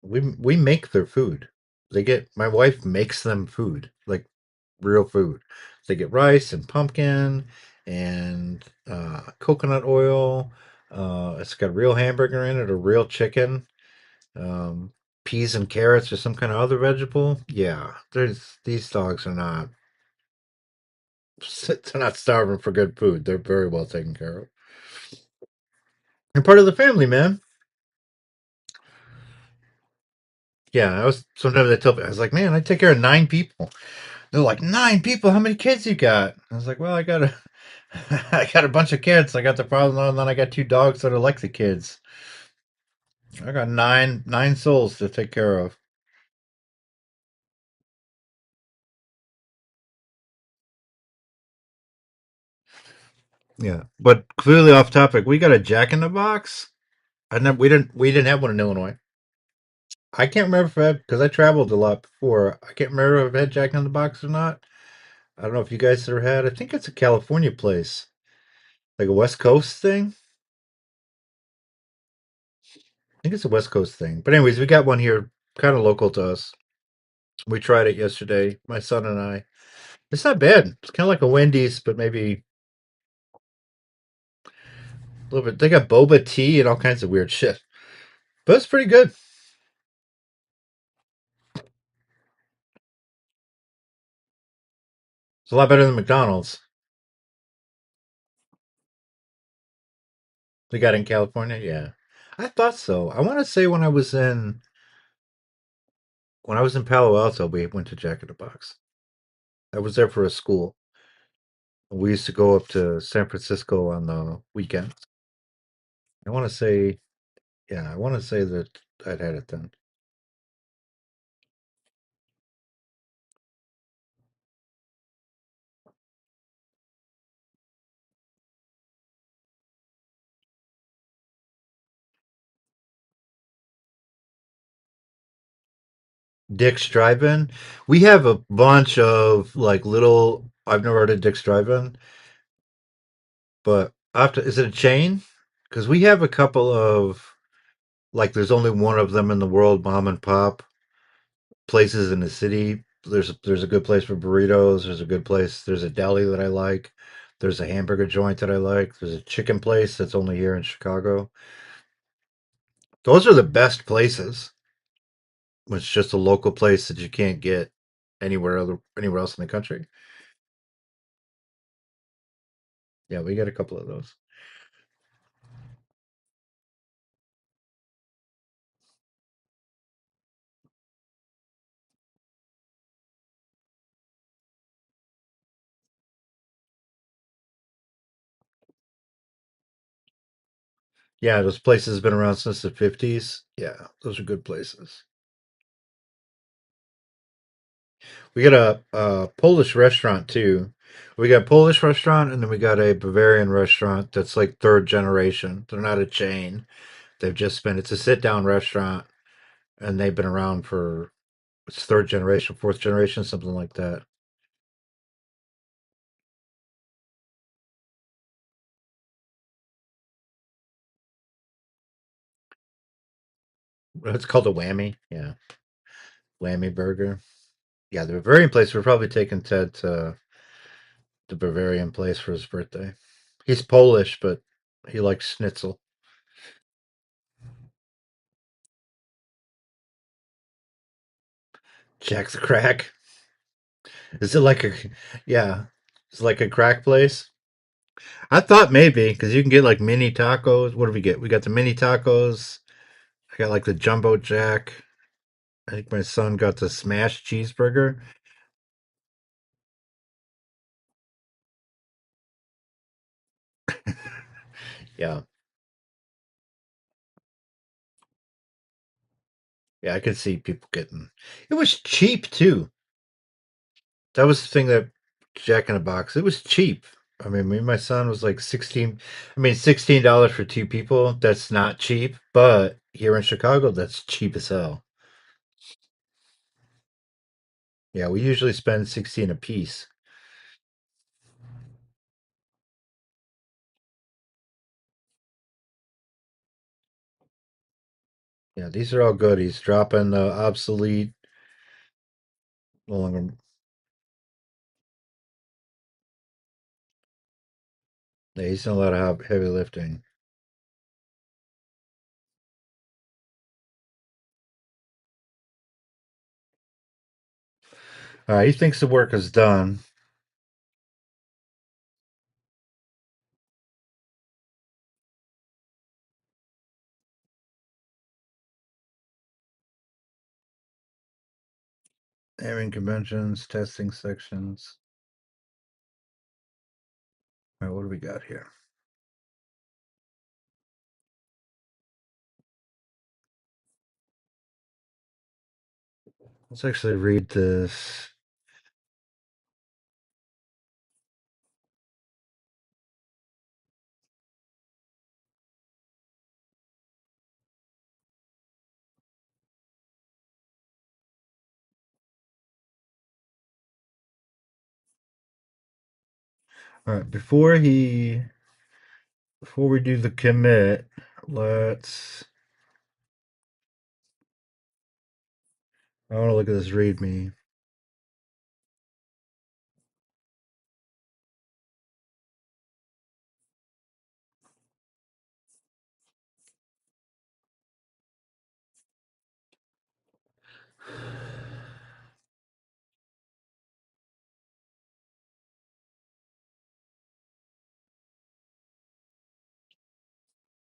We make their food. They get my wife makes them food, like real food. They get rice and pumpkin and coconut oil. It's got real hamburger in it, or real chicken. Um, Peas and carrots or some kind of other vegetable. Yeah, there's these dogs are not they're not starving for good food. They're very well taken care of. They're part of the family, man. Yeah, I was sometimes I tell I was like, man, I take care of 9 people. They're like, 9 people? How many kids you got? I was like, well, I got a I got a bunch of kids. I got the problem, and then I got 2 dogs that are like the kids. I got nine souls to take care of. Yeah, but clearly off topic. We got a Jack in the Box. We didn't have one in Illinois. I can't remember if I had, because I traveled a lot before. I can't remember if I've had Jack in the Box or not. I don't know if you guys ever had. I think it's a California place, like a West Coast thing. I think it's a West Coast thing. But anyways, we got one here, kind of local to us. We tried it yesterday, my son and I. It's not bad. It's kind of like a Wendy's, but maybe a little bit. They got boba tea and all kinds of weird shit, but it's pretty good. It's a lot better than McDonald's. They got in California, yeah. I thought so. I want to say when I was in Palo Alto, we went to Jack in the Box. I was there for a school. We used to go up to San Francisco on the weekends. I want to say, yeah, I want to say that I'd had it then. Dick's Drive-In. We have a bunch of like little. I've never heard of Dick's Drive-In, but after is it a chain? Because we have a couple of like. There's only one of them in the world, mom and pop places in the city. There's a good place for burritos. There's a good place. There's a deli that I like. There's a hamburger joint that I like. There's a chicken place that's only here in Chicago. Those are the best places. It's just a local place that you can't get anywhere else in the country. Yeah, we got a couple of those. Yeah, those places have been around since the 50s. Yeah, those are good places. We got a Polish restaurant too. We got a Polish restaurant and then we got a Bavarian restaurant that's like third generation. They're not a chain. It's a sit down restaurant and they've been around for it's third generation, fourth generation, something like that. It's called a whammy. Yeah, whammy burger. Yeah, the Bavarian place. We're probably taking Ted to the Bavarian place for his birthday. He's Polish, but he likes schnitzel. Jack's Crack. Is it like a yeah? It's like a crack place. I thought maybe because you can get like mini tacos. What do we get? We got the mini tacos. I got like the jumbo jack. I think my son got the smash cheeseburger. Yeah, yeah, I could see people getting. It was cheap too. That was the thing that Jack in a Box. It was cheap. I mean, me and my son was like 16. I mean, $16 for two people. That's not cheap, but here in Chicago, that's cheap as hell. Yeah, we usually spend 16 a piece. Yeah, these are all good. He's dropping the obsolete. No longer. Yeah, he's done a lot of heavy lifting. All right, he thinks the work is done. Airing conventions, testing sections. All right, what do we got here? Let's actually read this. All right, before we do the commit, let's. I want to look at this README.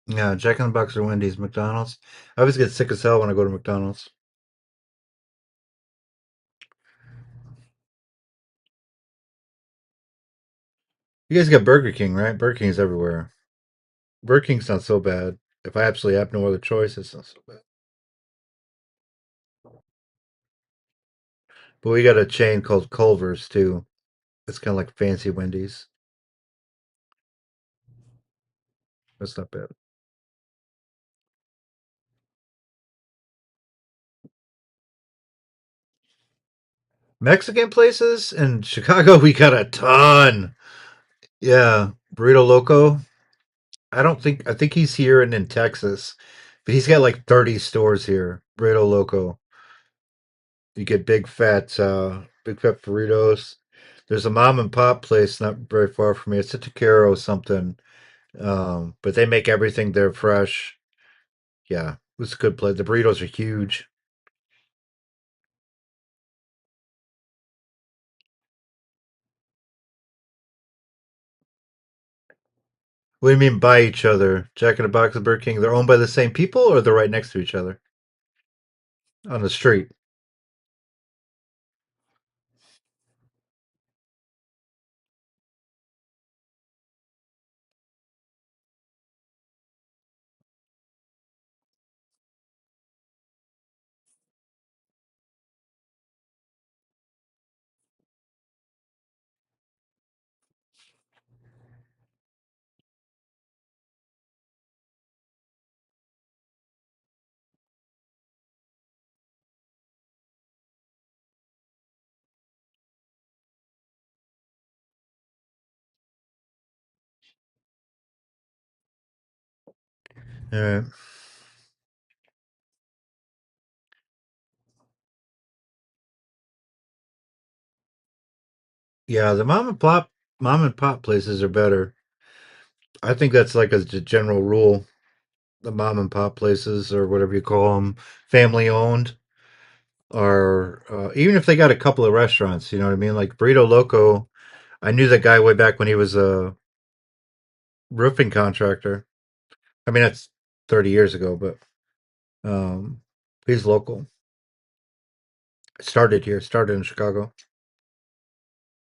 Yeah, Jack in the Box or Wendy's, McDonald's. I always get sick as hell when I go to McDonald's. You guys got Burger King, right? Burger King's everywhere. Burger King's not so bad. If I absolutely have no other choice, it's not so bad. But we got a chain called Culver's too. It's kind of like fancy Wendy's. That's not bad. Mexican places in Chicago, we got a ton. Yeah, Burrito Loco. I think he's here and in Texas, but he's got like 30 stores here. Burrito Loco. You get big fat burritos. There's a mom and pop place not very far from me. It's a Taquero something. But they make everything there fresh. Yeah, it's a good place. The burritos are huge. What do you mean by each other? Jack in the Box and Burger King, they're owned by the same people or they're right next to each other on the street? All right. Yeah, the mom and pop places are better. I think that's like a general rule. The mom and pop places or whatever you call them, family owned, are even if they got a couple of restaurants, you know what I mean? Like Burrito Loco, I knew that guy way back when he was a roofing contractor. I mean, that's 30 years ago, but um, he's local. Started in Chicago.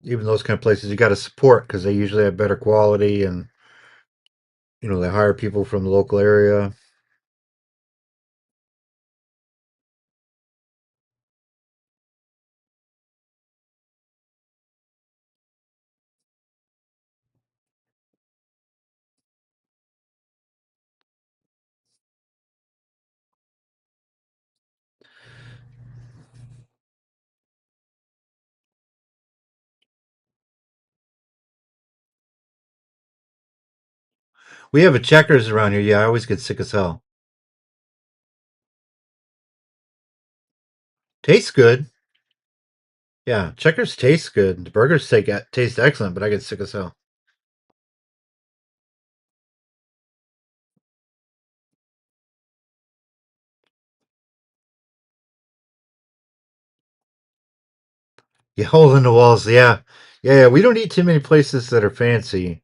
Even those kind of places, you got to support because they usually have better quality and they hire people from the local area. We have a Checkers around here. Yeah, I always get sick as hell. Tastes good. Yeah, Checkers tastes good. The burgers taste excellent, but I get sick as hell. Yeah, hole in the walls. Yeah, yeah. We don't eat too many places that are fancy.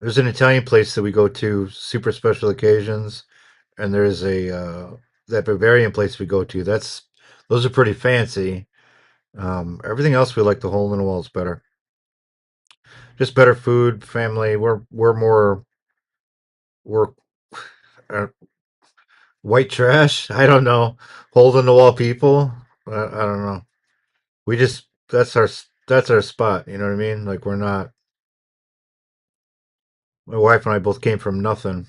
There's an Italian place that we go to, super special occasions, and there's a that Bavarian place we go to. Those are pretty fancy. Everything else we like the hole in the walls better. Just better food, family. We're uh, white trash. I don't know. Hole in the wall people. I don't know. We just that's our spot. You know what I mean? Like we're not. My wife and I both came from nothing.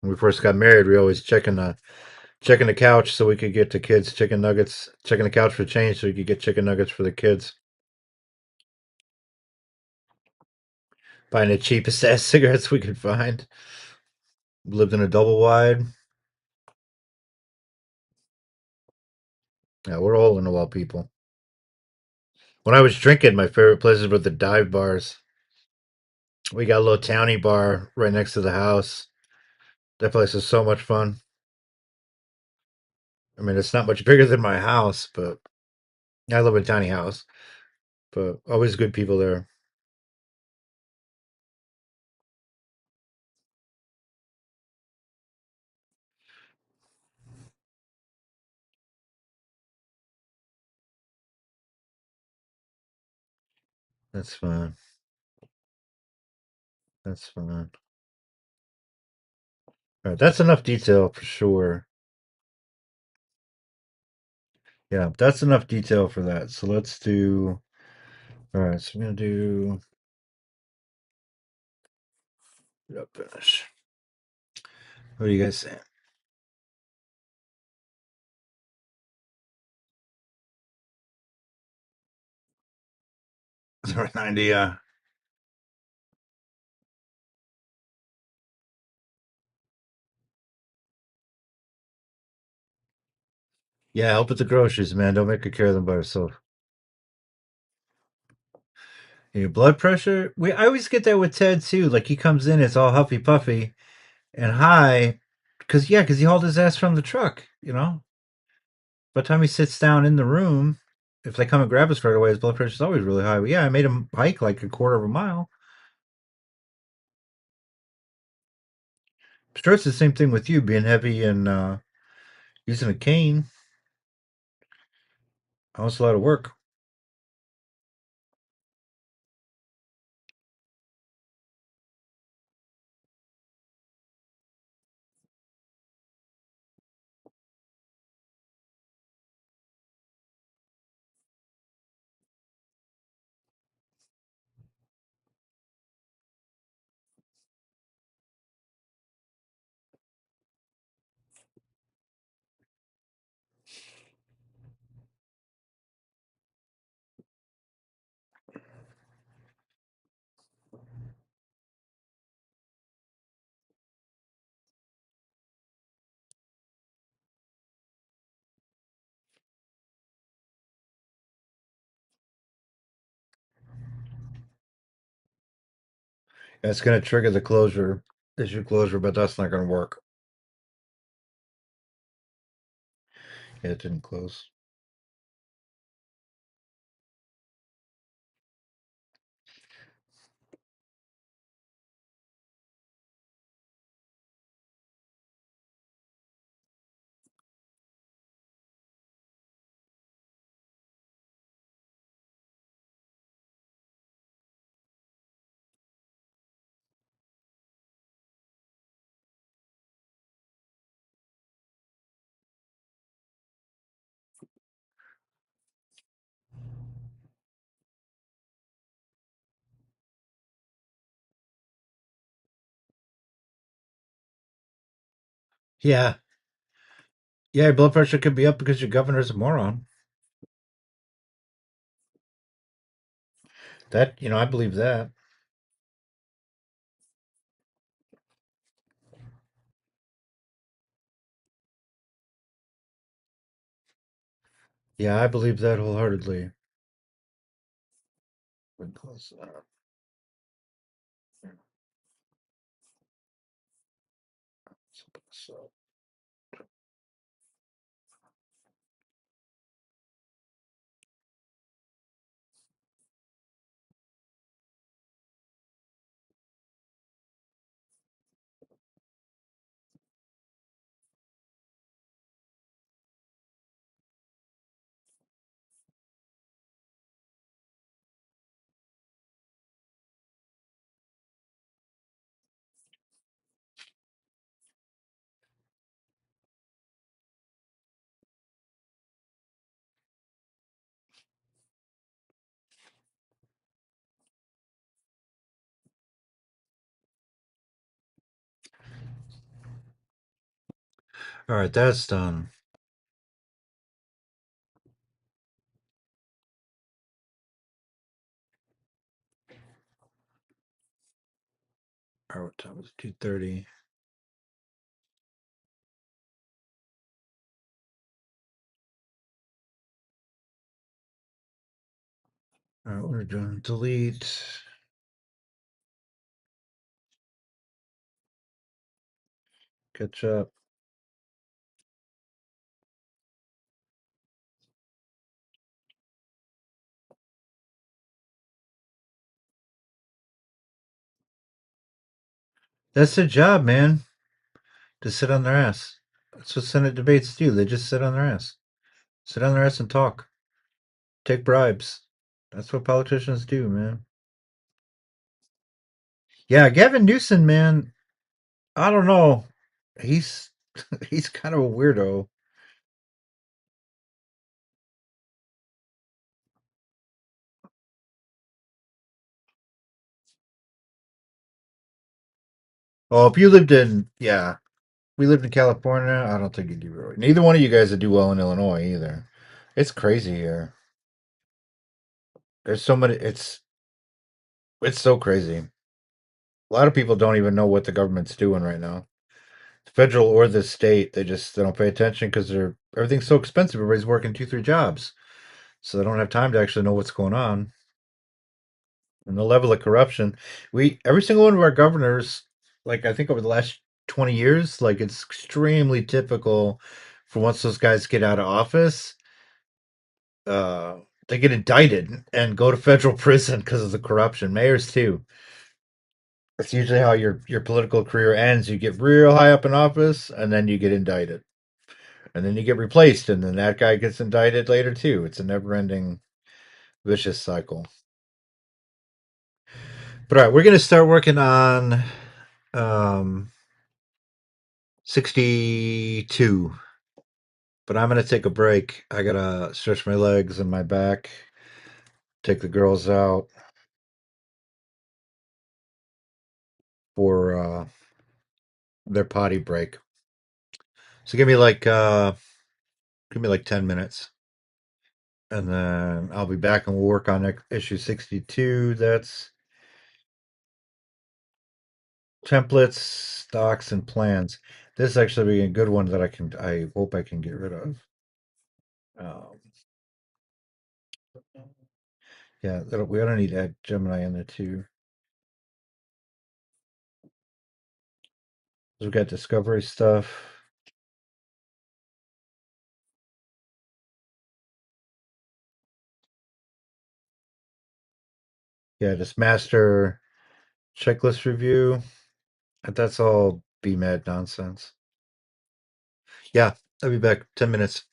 When we first got married, we always checking the couch so we could get the kids chicken nuggets. Checking the couch for change so we could get chicken nuggets for the kids. Buying the cheapest ass cigarettes we could find. Lived in a double wide. Yeah, we're all in the wall people. When I was drinking, my favorite places were the dive bars. We got a little towny bar right next to the house. That place is so much fun. I mean, it's not much bigger than my house, but I live in a tiny house. But always good people there. That's fine. That's fine. All right, that's enough detail for sure. Yeah, that's enough detail for that. So let's do. All right, so I'm gonna do. Finish. What do you guys say? 90. Yeah, help with the groceries, man. Don't make her carry them by herself. Your blood pressure? I always get that with Ted too. Like he comes in, it's all huffy puffy and high, because he hauled his ass from the truck. By the time he sits down in the room, if they come and grab us right away, his blood pressure's always really high. But yeah, I made him hike like a quarter of a mile. I'm sure it's the same thing with you being heavy and using a cane. Oh, it's a lot of work. It's going to trigger the issue closure, but that's not going to work. Yeah, it didn't close. Yeah. Yeah, your blood pressure could be up because your governor's a moron. I believe that. Yeah, I believe that wholeheartedly. Close that up. So, all right, that's done. All right, what time is it? 2:30. All right, we're doing delete. Catch up. That's their job, man. To sit on their ass. That's what Senate debates do. They just sit on their ass. Sit on their ass and talk. Take bribes. That's what politicians do, man. Yeah, Gavin Newsom, man. I don't know. He's he's kind of a weirdo. Oh, if you lived in yeah, we lived in California, I don't think you'd do really. Neither one of you guys would do well in Illinois either. It's crazy here. There's so many. It's so crazy. A lot of people don't even know what the government's doing right now, federal or the state. They don't pay attention because they're everything's so expensive. Everybody's working 2, 3 jobs, so they don't have time to actually know what's going on. And the level of corruption, we every single one of our governors, like I think over the last 20 years, like it's extremely typical for once those guys get out of office, uh, they get indicted and go to federal prison because of the corruption. Mayors too. That's usually how your political career ends. You get real high up in office, and then you get indicted, and then you get replaced, and then that guy gets indicted later too. It's a never-ending vicious cycle. But all right, we're gonna start working on um, 62. But I'm gonna take a break. I gotta stretch my legs and my back. Take the girls out for their potty break. So give me like 10 minutes, and then I'll be back and we'll work on issue 62. That's templates, stocks, and plans. This is actually be a good one that I hope I can get rid of. Um, yeah, we don't need to add Gemini in there too. We've got discovery stuff. Yeah, just master checklist review. That's all BMAD nonsense. Yeah, I'll be back 10 minutes.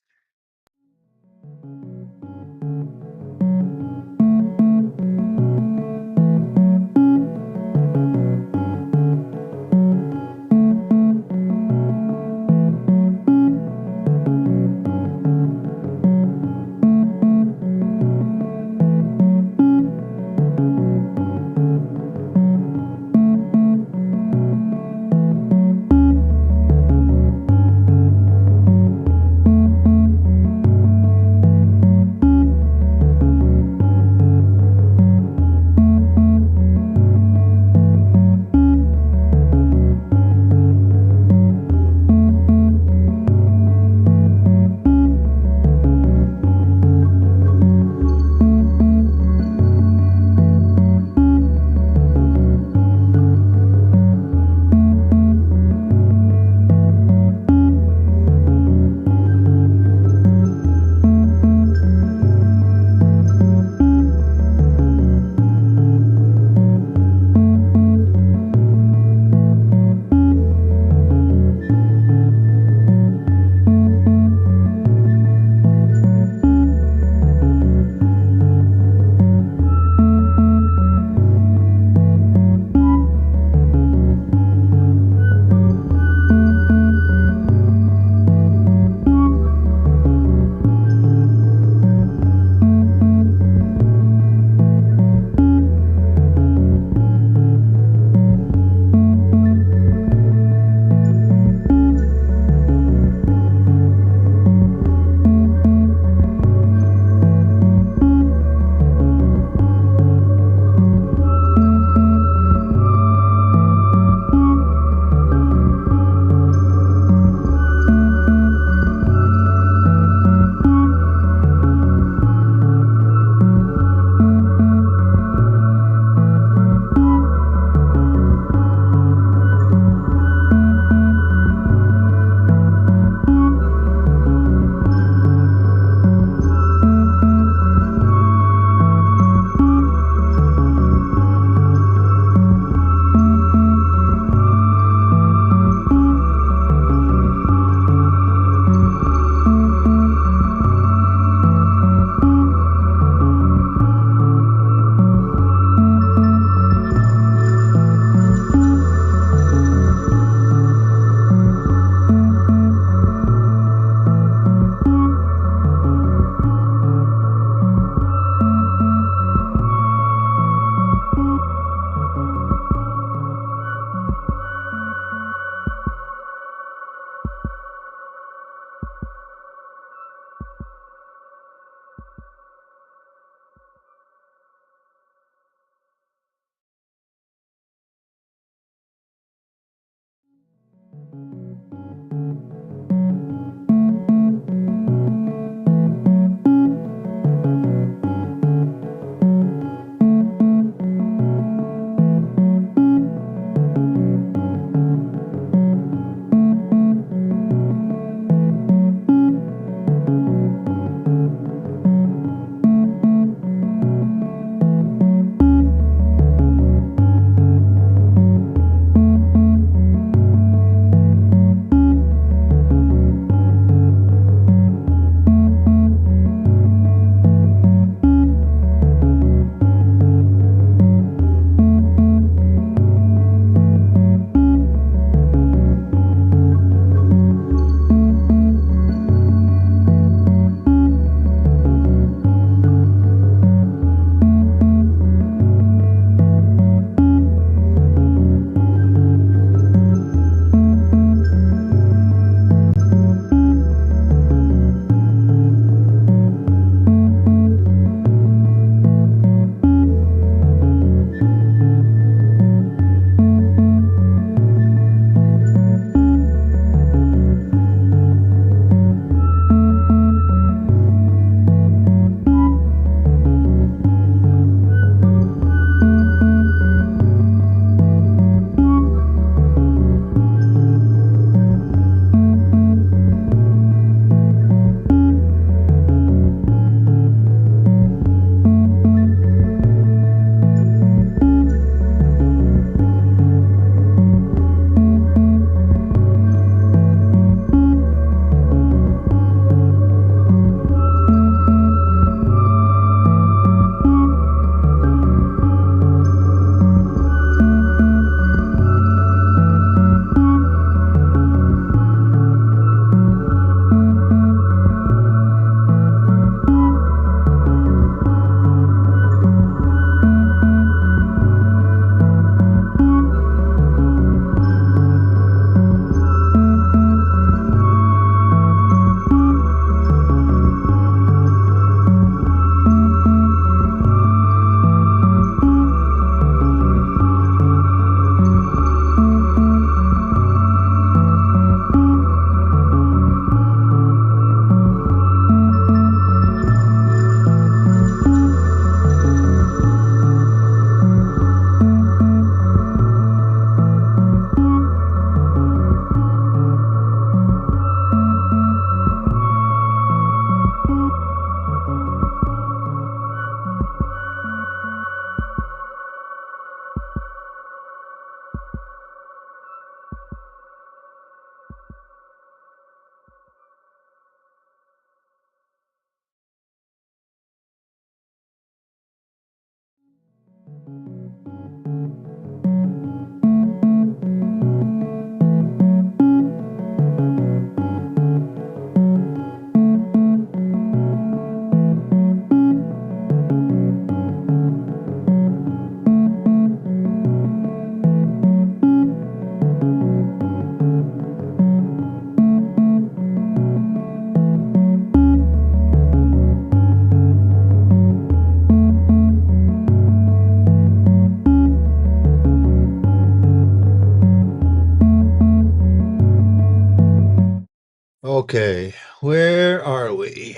Okay, where are we?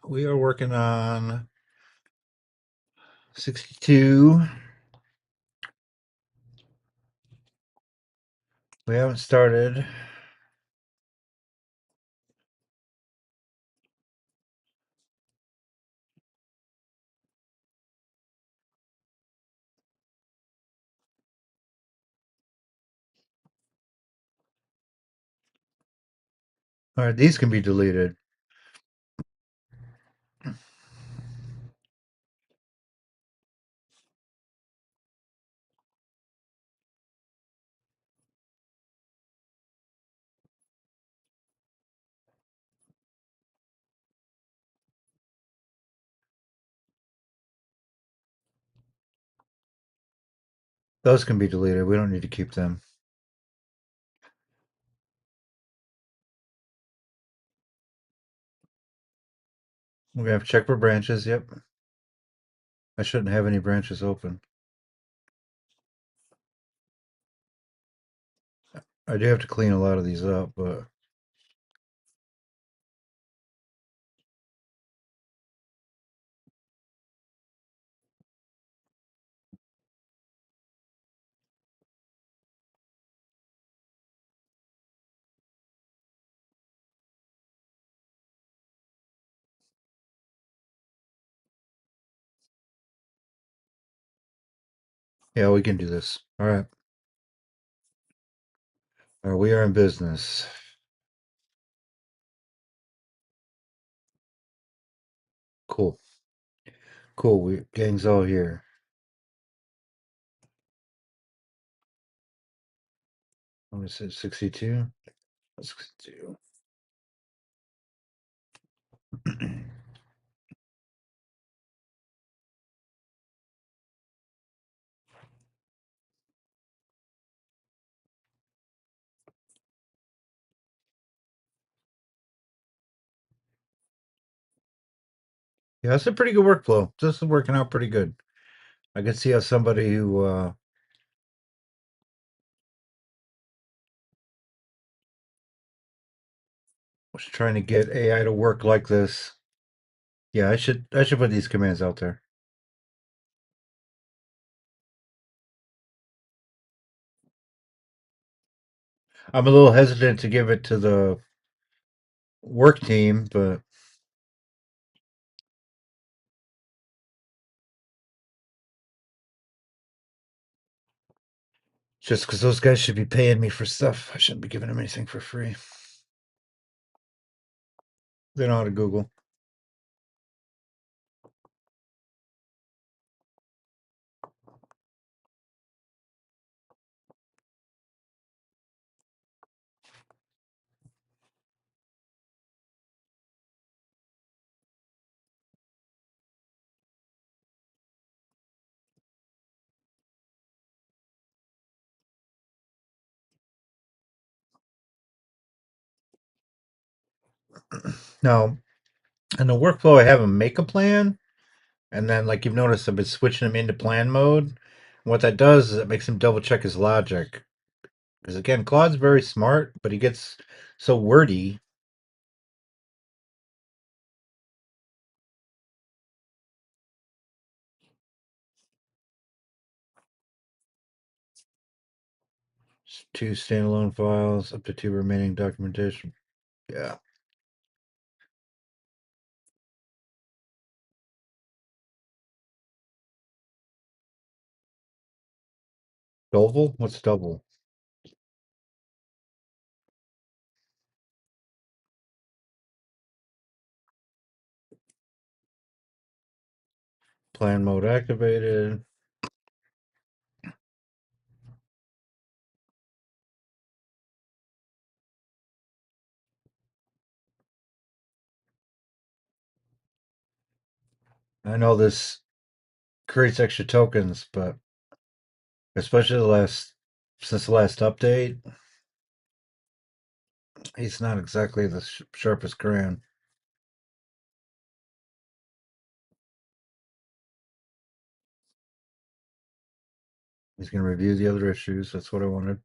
We are working on 62. We haven't started. All right, these can be deleted. Those can be deleted. We don't need to keep them. We're gonna have to check for branches. Yep. I shouldn't have any branches open. I do have to clean a lot of these up, but yeah, we can do this. All right. All right, we are in business. Cool. Cool. We gang's all here. What is it? 62? 62. Yeah, that's a pretty good workflow. This is working out pretty good. I can see how somebody who was trying to get AI to work like this. Yeah, I should put these commands out there. I'm a little hesitant to give it to the work team, but just because those guys should be paying me for stuff, I shouldn't be giving them anything for free. They know how to Google. Now, in the workflow, I have them make a plan, and then, like you've noticed, I've been switching them into plan mode. And what that does is it makes him double check his logic. Because again, Claude's very smart, but he gets so wordy. Two standalone files, up to two remaining documentation. Yeah. Double? What's double? Plan mode activated. I know this creates extra tokens, but especially since the last update, he's not exactly the sharpest crayon. He's going to review the other issues. That's what I wanted.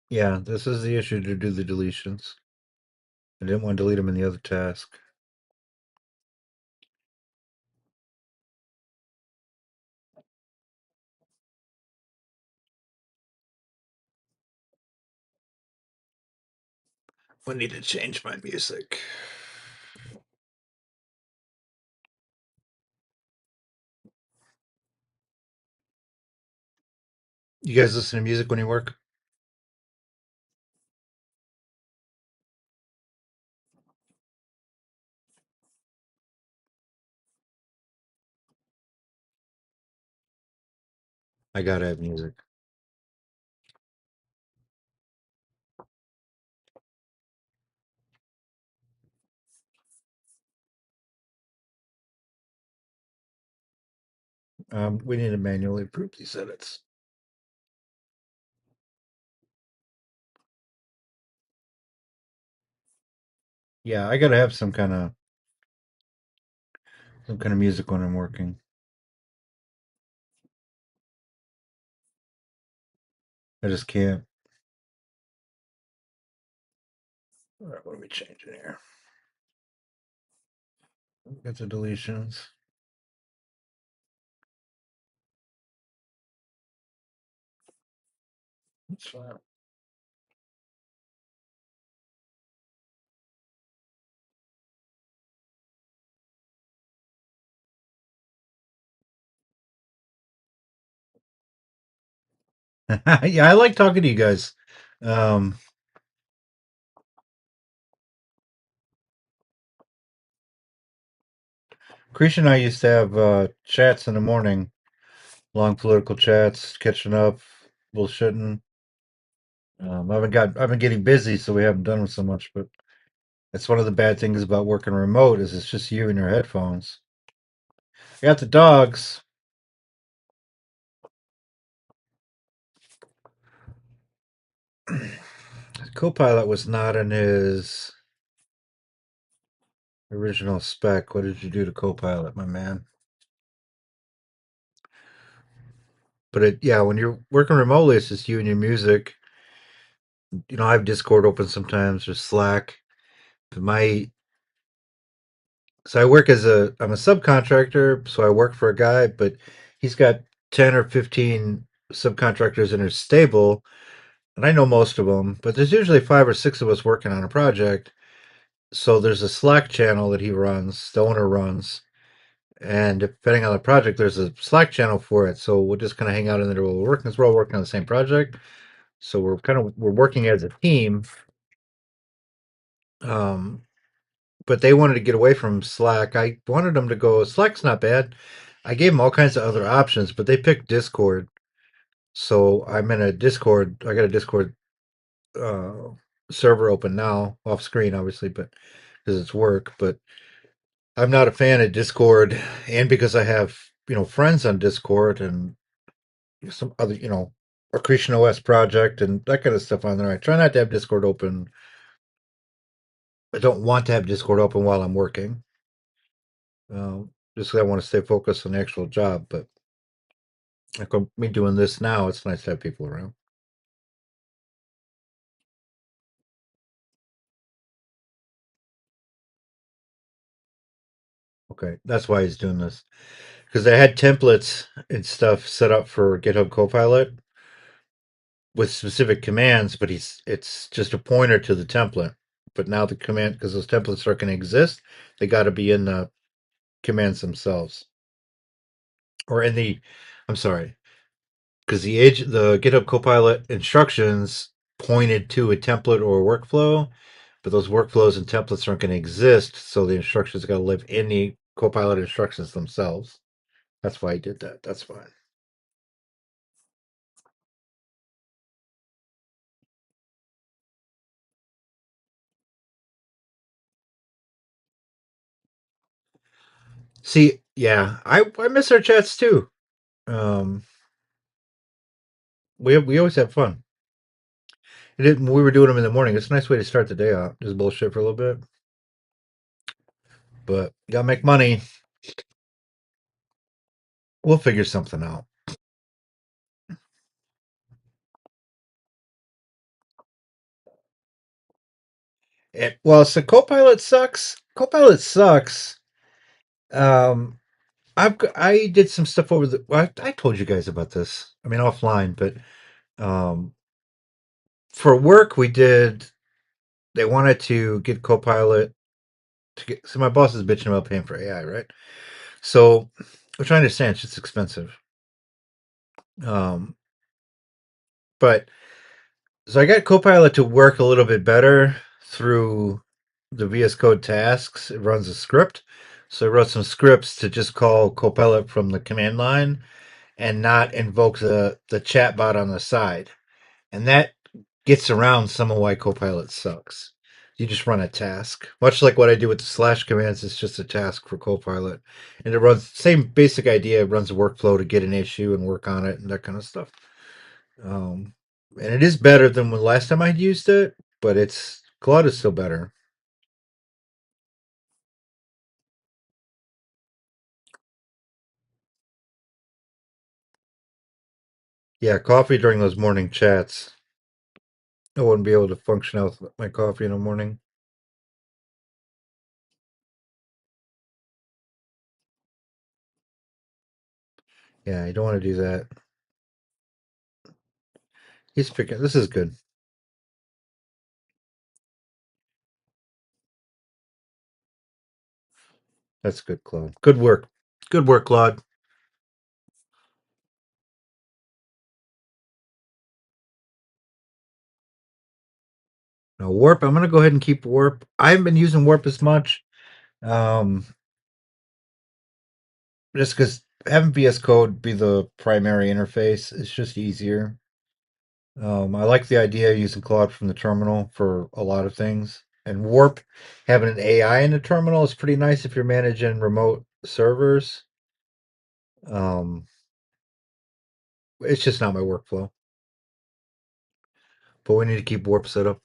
Yeah, this is the issue to do the deletions. I didn't want to delete them in the other task. I need to change my music. You guys listen to music when you work? I gotta have music. We need to manually approve these edits. Yeah, I gotta have some kind of music when I'm working. I just can't. All right, what are we changing here? Get the deletions. That's fine. Yeah, I like talking to you guys. Um, Christian and I used to have chats in the morning, long political chats, catching up, bullshitting. I've been getting busy, so we haven't done it so much. But that's one of the bad things about working remote is it's just you and your headphones. I got the dogs. Copilot was not in his original spec. What did you do to Copilot, my man? But yeah, when you're working remotely, it's just you and your music. I have Discord open sometimes or Slack. But so I work I'm a subcontractor, so I work for a guy, but he's got 10 or 15 subcontractors in his stable, and I know most of them, but there's usually 5 or 6 of us working on a project. So there's a Slack channel that he runs, the owner runs, and depending on the project, there's a Slack channel for it. So we'll just kind of hang out in there while we're working, because we're all working on the same project. So we're working as a team. Um, but they wanted to get away from Slack. I wanted them to go, Slack's not bad. I gave them all kinds of other options, but they picked Discord. So I'm in a Discord. I got a Discord uh, server open now, off screen, obviously, but because it's work. But I'm not a fan of Discord, and because I have friends on Discord and some other Accretion OS project and that kind of stuff on there. I try not to have Discord open. I don't want to have Discord open while I'm working. Just 'cause I want to stay focused on the actual job. But like me doing this now, it's nice to have people around. Okay, that's why he's doing this because I had templates and stuff set up for GitHub Copilot with specific commands, but it's just a pointer to the template. But now the command, because those templates are going to exist, they got to be in the commands themselves or in the. I'm sorry, because the GitHub Copilot instructions pointed to a template or a workflow, but those workflows and templates aren't going to exist, so the instructions got to live in the Copilot instructions themselves. That's why I did that. That's fine. See, yeah, I miss our chats too. Um, We always have fun. We were doing them in the morning. It's a nice way to start the day out. Just bullshit for a little bit, but you gotta make money. We'll figure something out. Well, so Copilot sucks. Copilot sucks. Um, I did some stuff over the. Well, I told you guys about this. I mean, offline, but um, for work we did. They wanted to get Copilot to get. So my boss is bitching about paying for AI, right? So, which I understand, it's just expensive. Um, but so I got Copilot to work a little bit better through the VS Code tasks. It runs a script. So I wrote some scripts to just call Copilot from the command line and not invoke the chat bot on the side. And that gets around some of why Copilot sucks. You just run a task. Much like what I do with the slash commands, it's just a task for Copilot. And it runs same basic idea, it runs a workflow to get an issue and work on it and that kind of stuff. Um, and it is better than when last time I'd used it, but it's Claude is still better. Yeah, coffee during those morning chats. I wouldn't be able to function out with my coffee in the morning. Yeah, you don't want to do that. He's picking. This is good. That's good, Claude. Good work. Good work, Claude. Now, Warp. I'm gonna go ahead and keep Warp. I haven't been using Warp as much, um, just because having VS Code be the primary interface is just easier. I like the idea of using Claude from the terminal for a lot of things. And Warp, having an AI in the terminal is pretty nice if you're managing remote servers. Um, it's just not my workflow, but we need to keep Warp set up.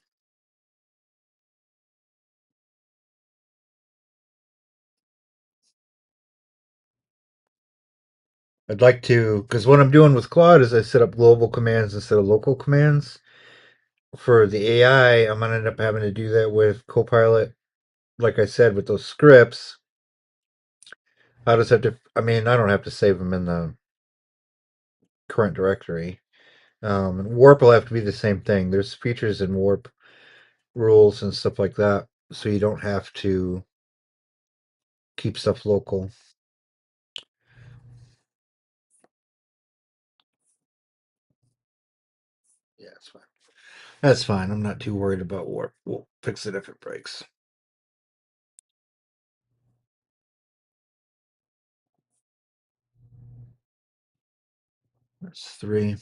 I'd like to, because what I'm doing with Claude is I set up global commands instead of local commands. For the AI, I'm going to end up having to do that with Copilot. Like I said, with those scripts, I just have to, I mean, I don't have to save them in the current directory. And Warp will have to be the same thing. There's features in Warp rules and stuff like that, so you don't have to keep stuff local. Yeah, that's fine. That's fine. I'm not too worried about Warp. We'll fix it if it breaks. That's three.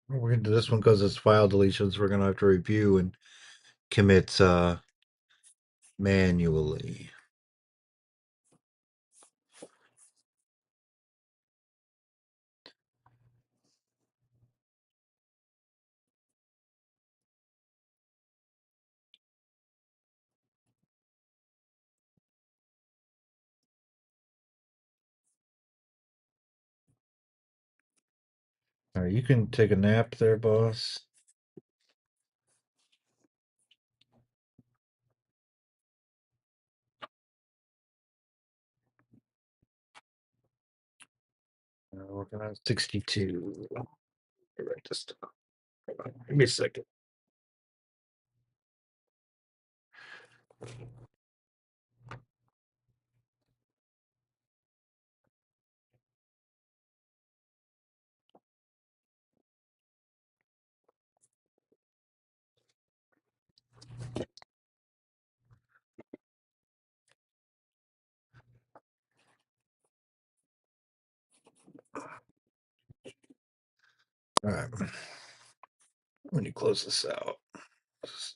We're gonna do this one because it's file deletions. We're gonna have to review and commit manually. All right, you can take a nap there, boss. Working on 62. Write this down. Give me a second. All right. When you close this out, this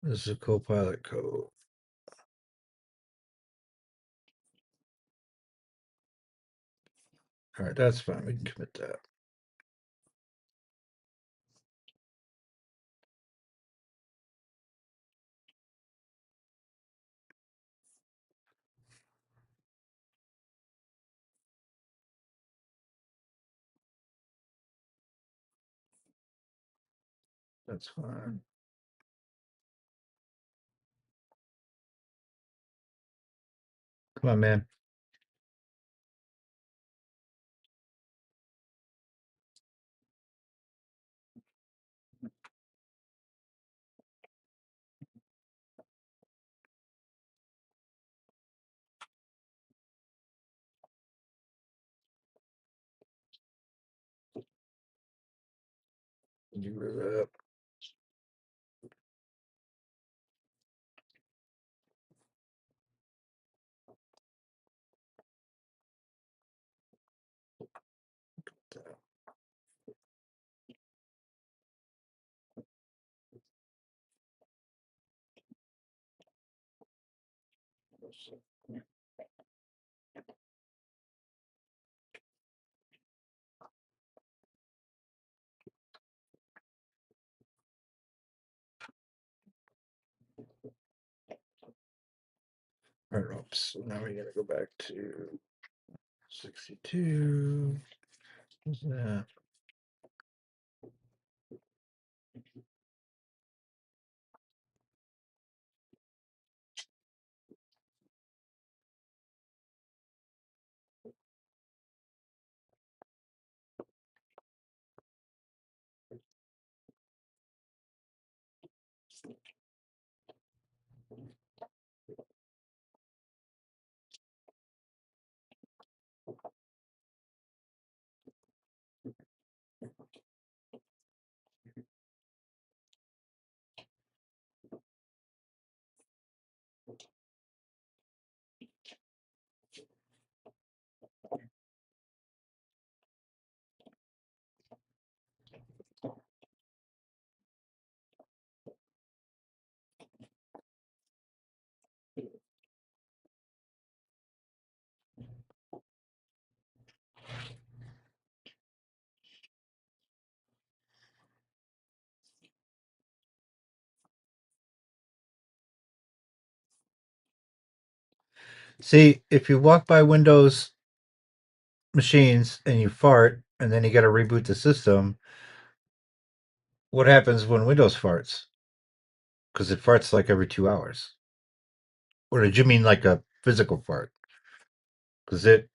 is a Copilot code. All right, that's fine. We can commit that. That's fine. Come on, man. Get rid of that. All right, oops. So now we're gonna go back to 62. What's that? See, if you walk by Windows machines and you fart, and then you got to reboot the system, what happens when Windows farts? Because it farts like every 2 hours. Or did you mean like a physical fart? Because it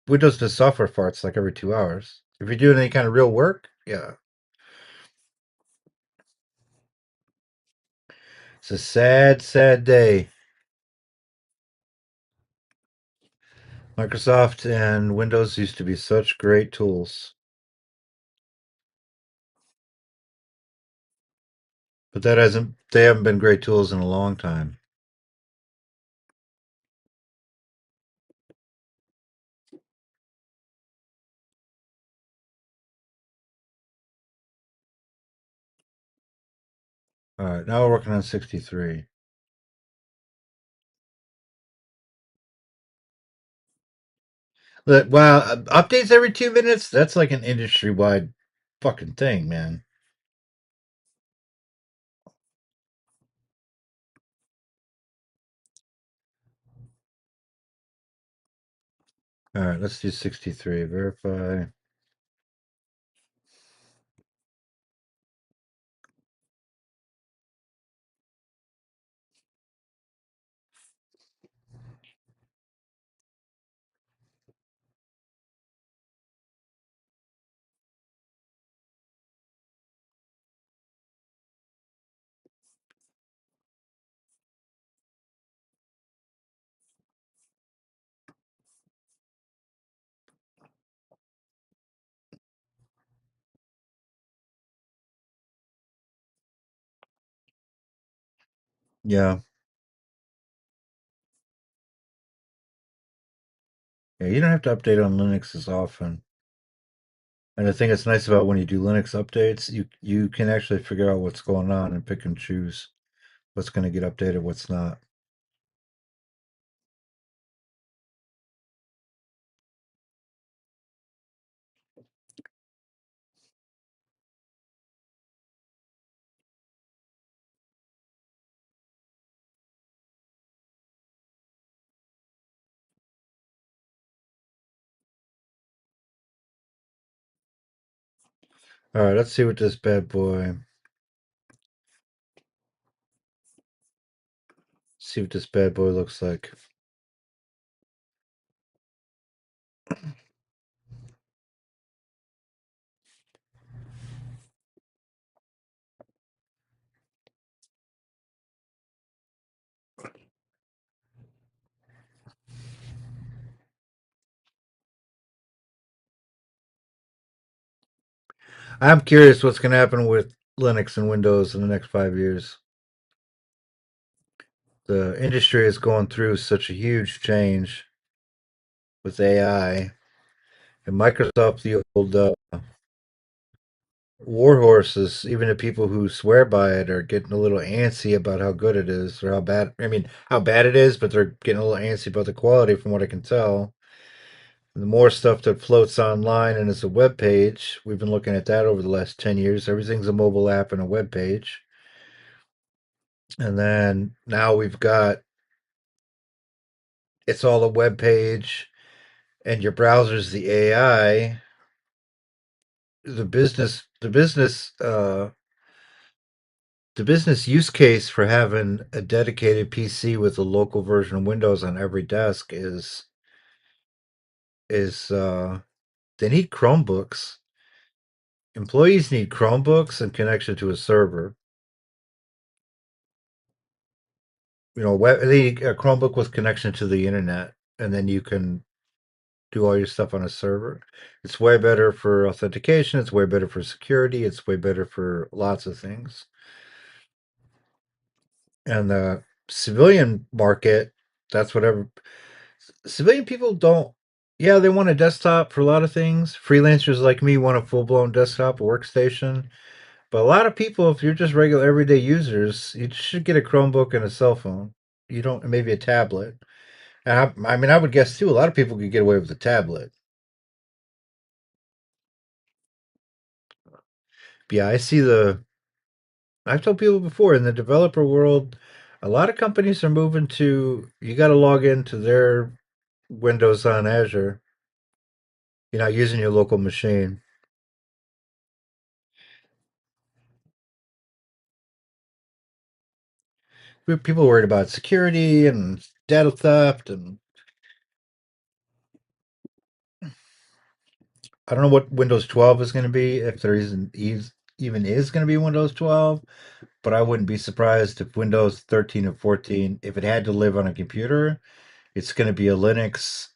Windows does software farts like every 2 hours. If you're doing any kind of real work, yeah. It's a sad, sad day. Microsoft and Windows used to be such great tools, but they haven't been great tools in a long time. All right, now we're working on 63. Wow, updates every 2 minutes? That's like an industry wide fucking thing, man. All right, let's do 63. Verify. Yeah. Yeah, you don't have to update on Linux as often. And the thing that's nice about when you do Linux updates, you can actually figure out what's going on and pick and choose what's going to get updated, what's not. All right, let's see what this bad boy. See what this bad boy looks like. I'm curious what's going to happen with Linux and Windows in the next 5 years. The industry is going through such a huge change with AI, and Microsoft, the old war horses, even the people who swear by it are getting a little antsy about how good it is or how bad. I mean, how bad it is, but they're getting a little antsy about the quality, from what I can tell. And the more stuff that floats online and is a web page, we've been looking at that over the last 10 years. Everything's a mobile app and a web page, and then now we've got it's all a web page, and your browser's the AI. The business use case for having a dedicated PC with a local version of Windows on every desk is they need Chromebooks. Employees need Chromebooks and connection to a server. They need a Chromebook with connection to the internet, and then you can do all your stuff on a server. It's way better for authentication. It's way better for security. It's way better for lots of things. And the civilian market, that's whatever civilian people don't. Yeah, they want a desktop for a lot of things. Freelancers like me want a full blown desktop, a workstation. But a lot of people, if you're just regular everyday users, you should get a Chromebook and a cell phone. You don't, maybe a tablet. And I mean, I would guess too. A lot of people could get away with a tablet. But yeah, I see the. I've told people before in the developer world, a lot of companies are moving to. You got to log into their Windows on Azure. You're not using your local machine. People are worried about security and data theft, and I don't know what Windows 12 is going to be, if there even is going to be Windows 12. But I wouldn't be surprised if Windows 13 or 14, if it had to live on a computer, it's going to be a Linux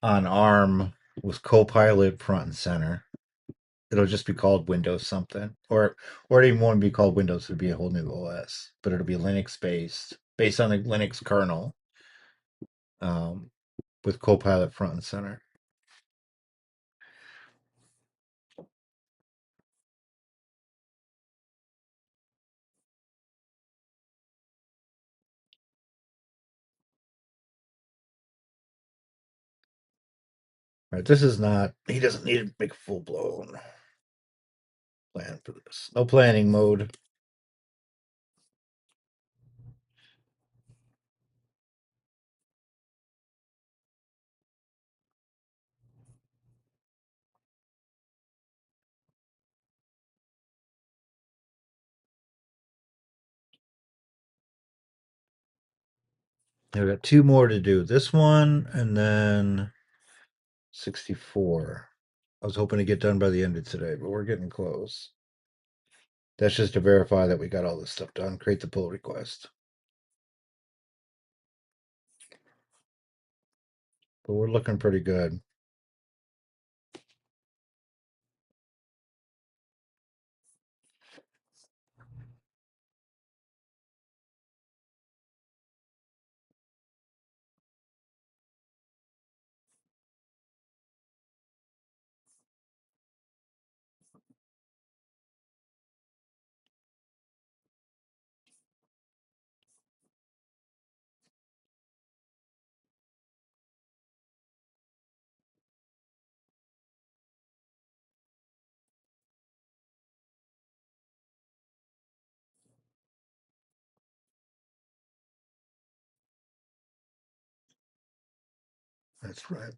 on ARM with Copilot front and center. It'll just be called Windows something, or it even won't be called Windows. It'll be a whole new OS, but it'll be Linux based on the Linux kernel, um, with Copilot front and center. Right, this is not. He doesn't need to make a full blown plan for this. No planning mode. I've got two more to do. This one and then 64. I was hoping to get done by the end of today, but we're getting close. That's just to verify that we got all this stuff done. Create the pull request. But we're looking pretty good. That's right.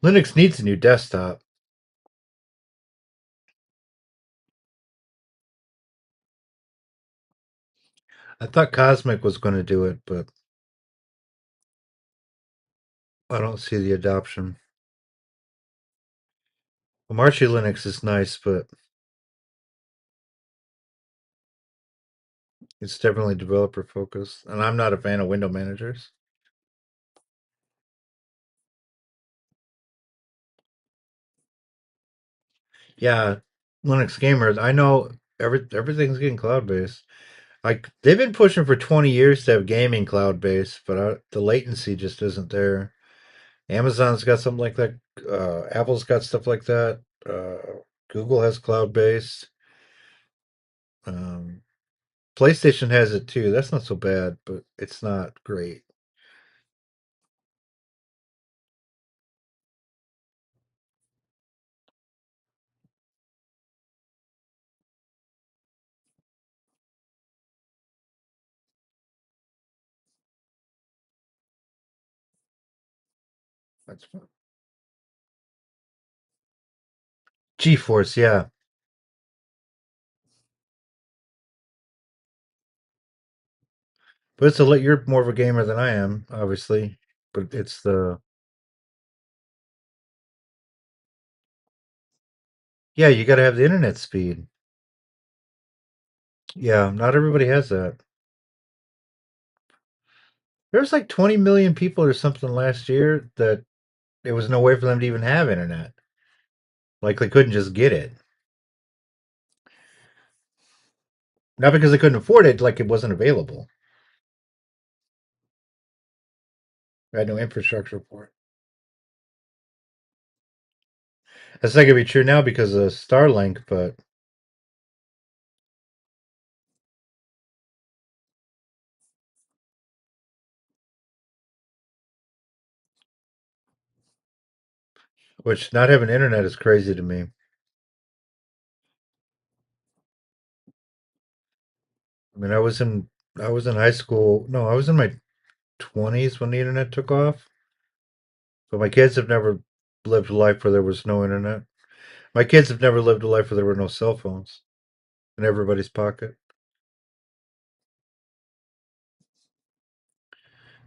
Linux needs a new desktop. I thought Cosmic was going to do it, but I don't see the adoption. Well, Marshy Linux is nice, but it's definitely developer focused. And I'm not a fan of window managers. Yeah, Linux gamers. I know everything's getting cloud based. Like they've been pushing for 20 years to have gaming cloud based, but the latency just isn't there. Amazon's got something like that. Apple's got stuff like that. Google has cloud based. Um, PlayStation has it too. That's not so bad, but it's not great. That's fun. GeForce, yeah, but you're more of a gamer than I am, obviously. But it's the yeah, you got to have the internet speed. Yeah, not everybody has that. There's like 20 million people or something last year that there was no way for them to even have internet. Like they couldn't just get it. Not because they couldn't afford it, like it wasn't available. I had no infrastructure for it. That's not gonna be true now because of Starlink, but which not having internet is crazy to me. I mean, I was in high school. No, I was in my 20s when the internet took off. But my kids have never lived a life where there was no internet. My kids have never lived a life where there were no cell phones in everybody's pocket.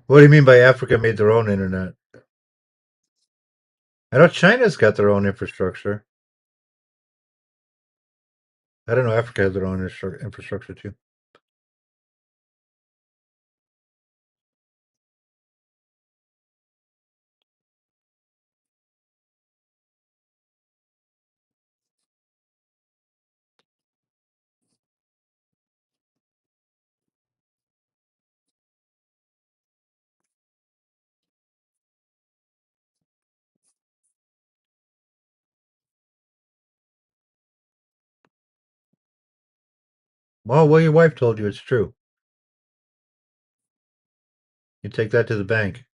What do you mean by Africa made their own internet? I know China's got their own infrastructure. I don't know Africa has their own infrastructure too. Well, your wife told you it's true. You take that to the bank.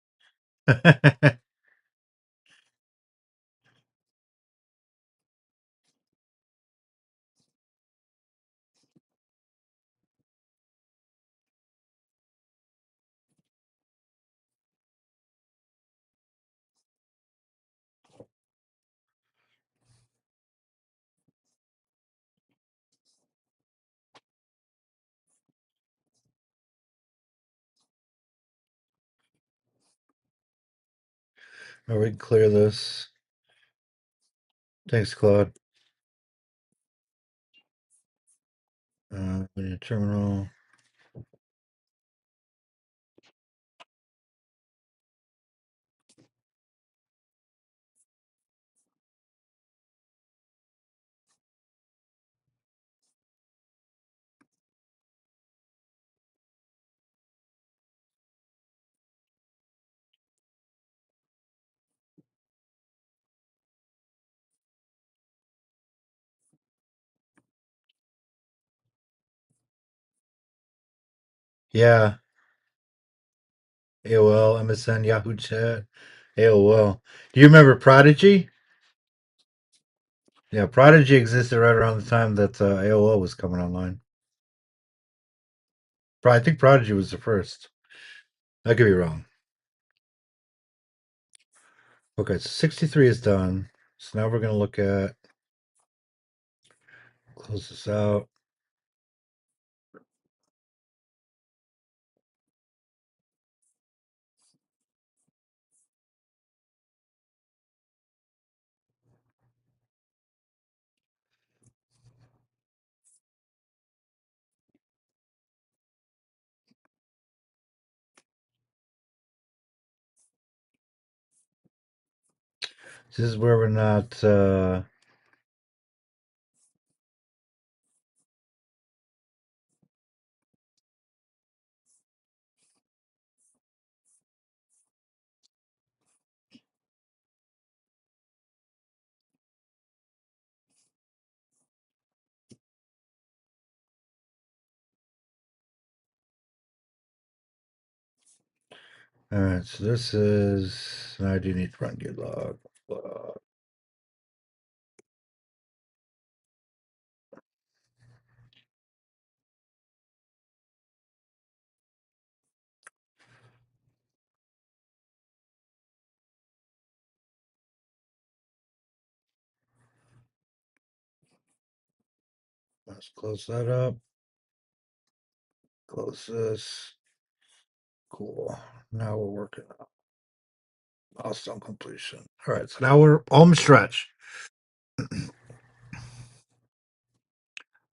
Oh, we can clear this. Thanks, Claude. In your terminal. Yeah. AOL, MSN, Yahoo Chat, AOL. Do you remember Prodigy? Yeah, Prodigy existed right around the time that AOL was coming online. I think Prodigy was the first. I could be wrong. Okay, so 63 is done. So now we're going to look at, close this out. This is where we're not. All right, so this is. Now I do need to run git log. Let's close that up. Close this. Cool. Now we're working on milestone completion. All right, so now we're home stretch.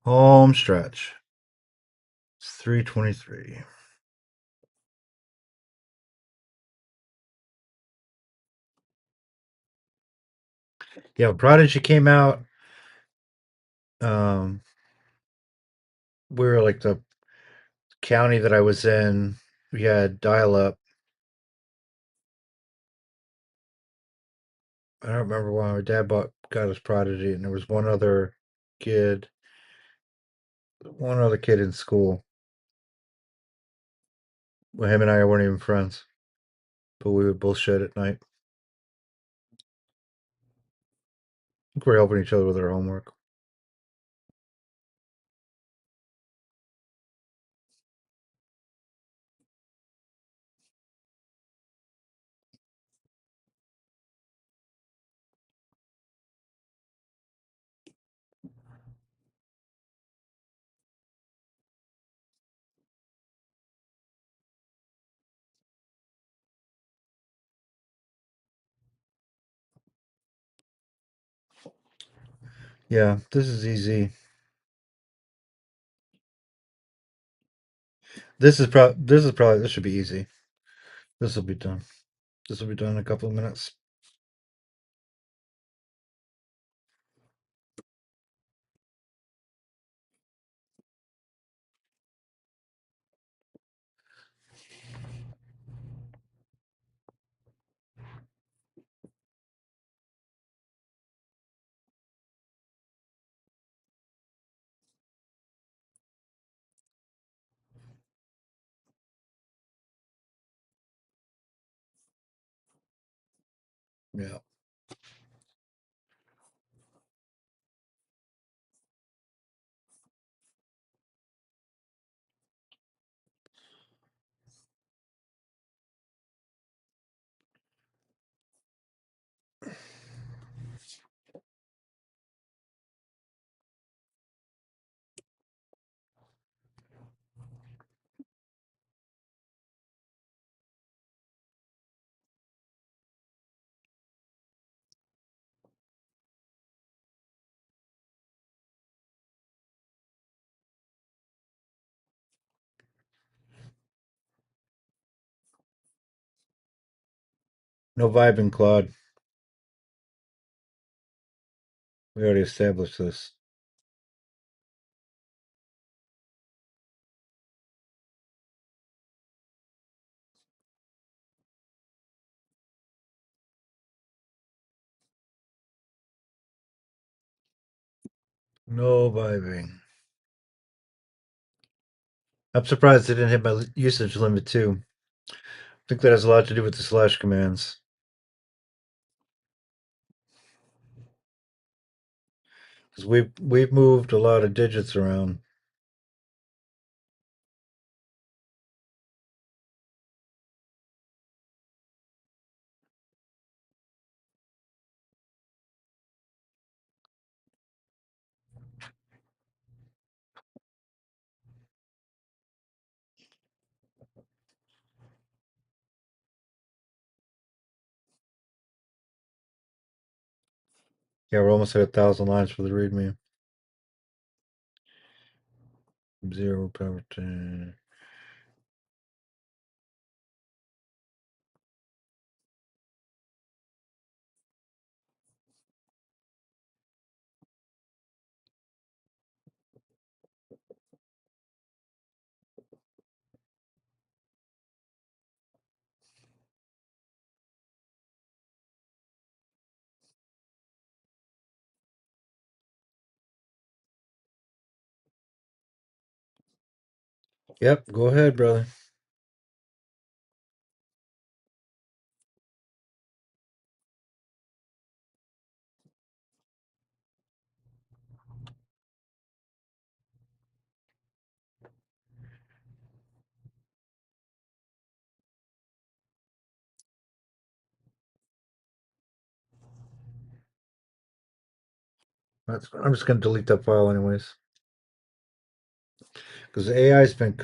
Home stretch. It's 323. Yeah, Prodigy came out. Um, we were like the county that I was in. We had dial up. I don't remember why my dad got us Prodigy, and there was kid, one other kid in school. Well, him and I weren't even friends, but we would bullshit at night. I think we're helping each other with our homework. Yeah, this is easy. This should be easy. This will be done. This will be done in a couple of minutes. Yeah. No vibing, Claude. We already established this. No vibing. I'm surprised they didn't hit my usage limit too. I think that has a lot to do with the slash commands. Because we've moved a lot of digits around. Yeah, we're almost at 1,000 lines for the readme. Zero power 10. Yep, go ahead, brother. I'm just gonna delete that file anyways, because the AI's been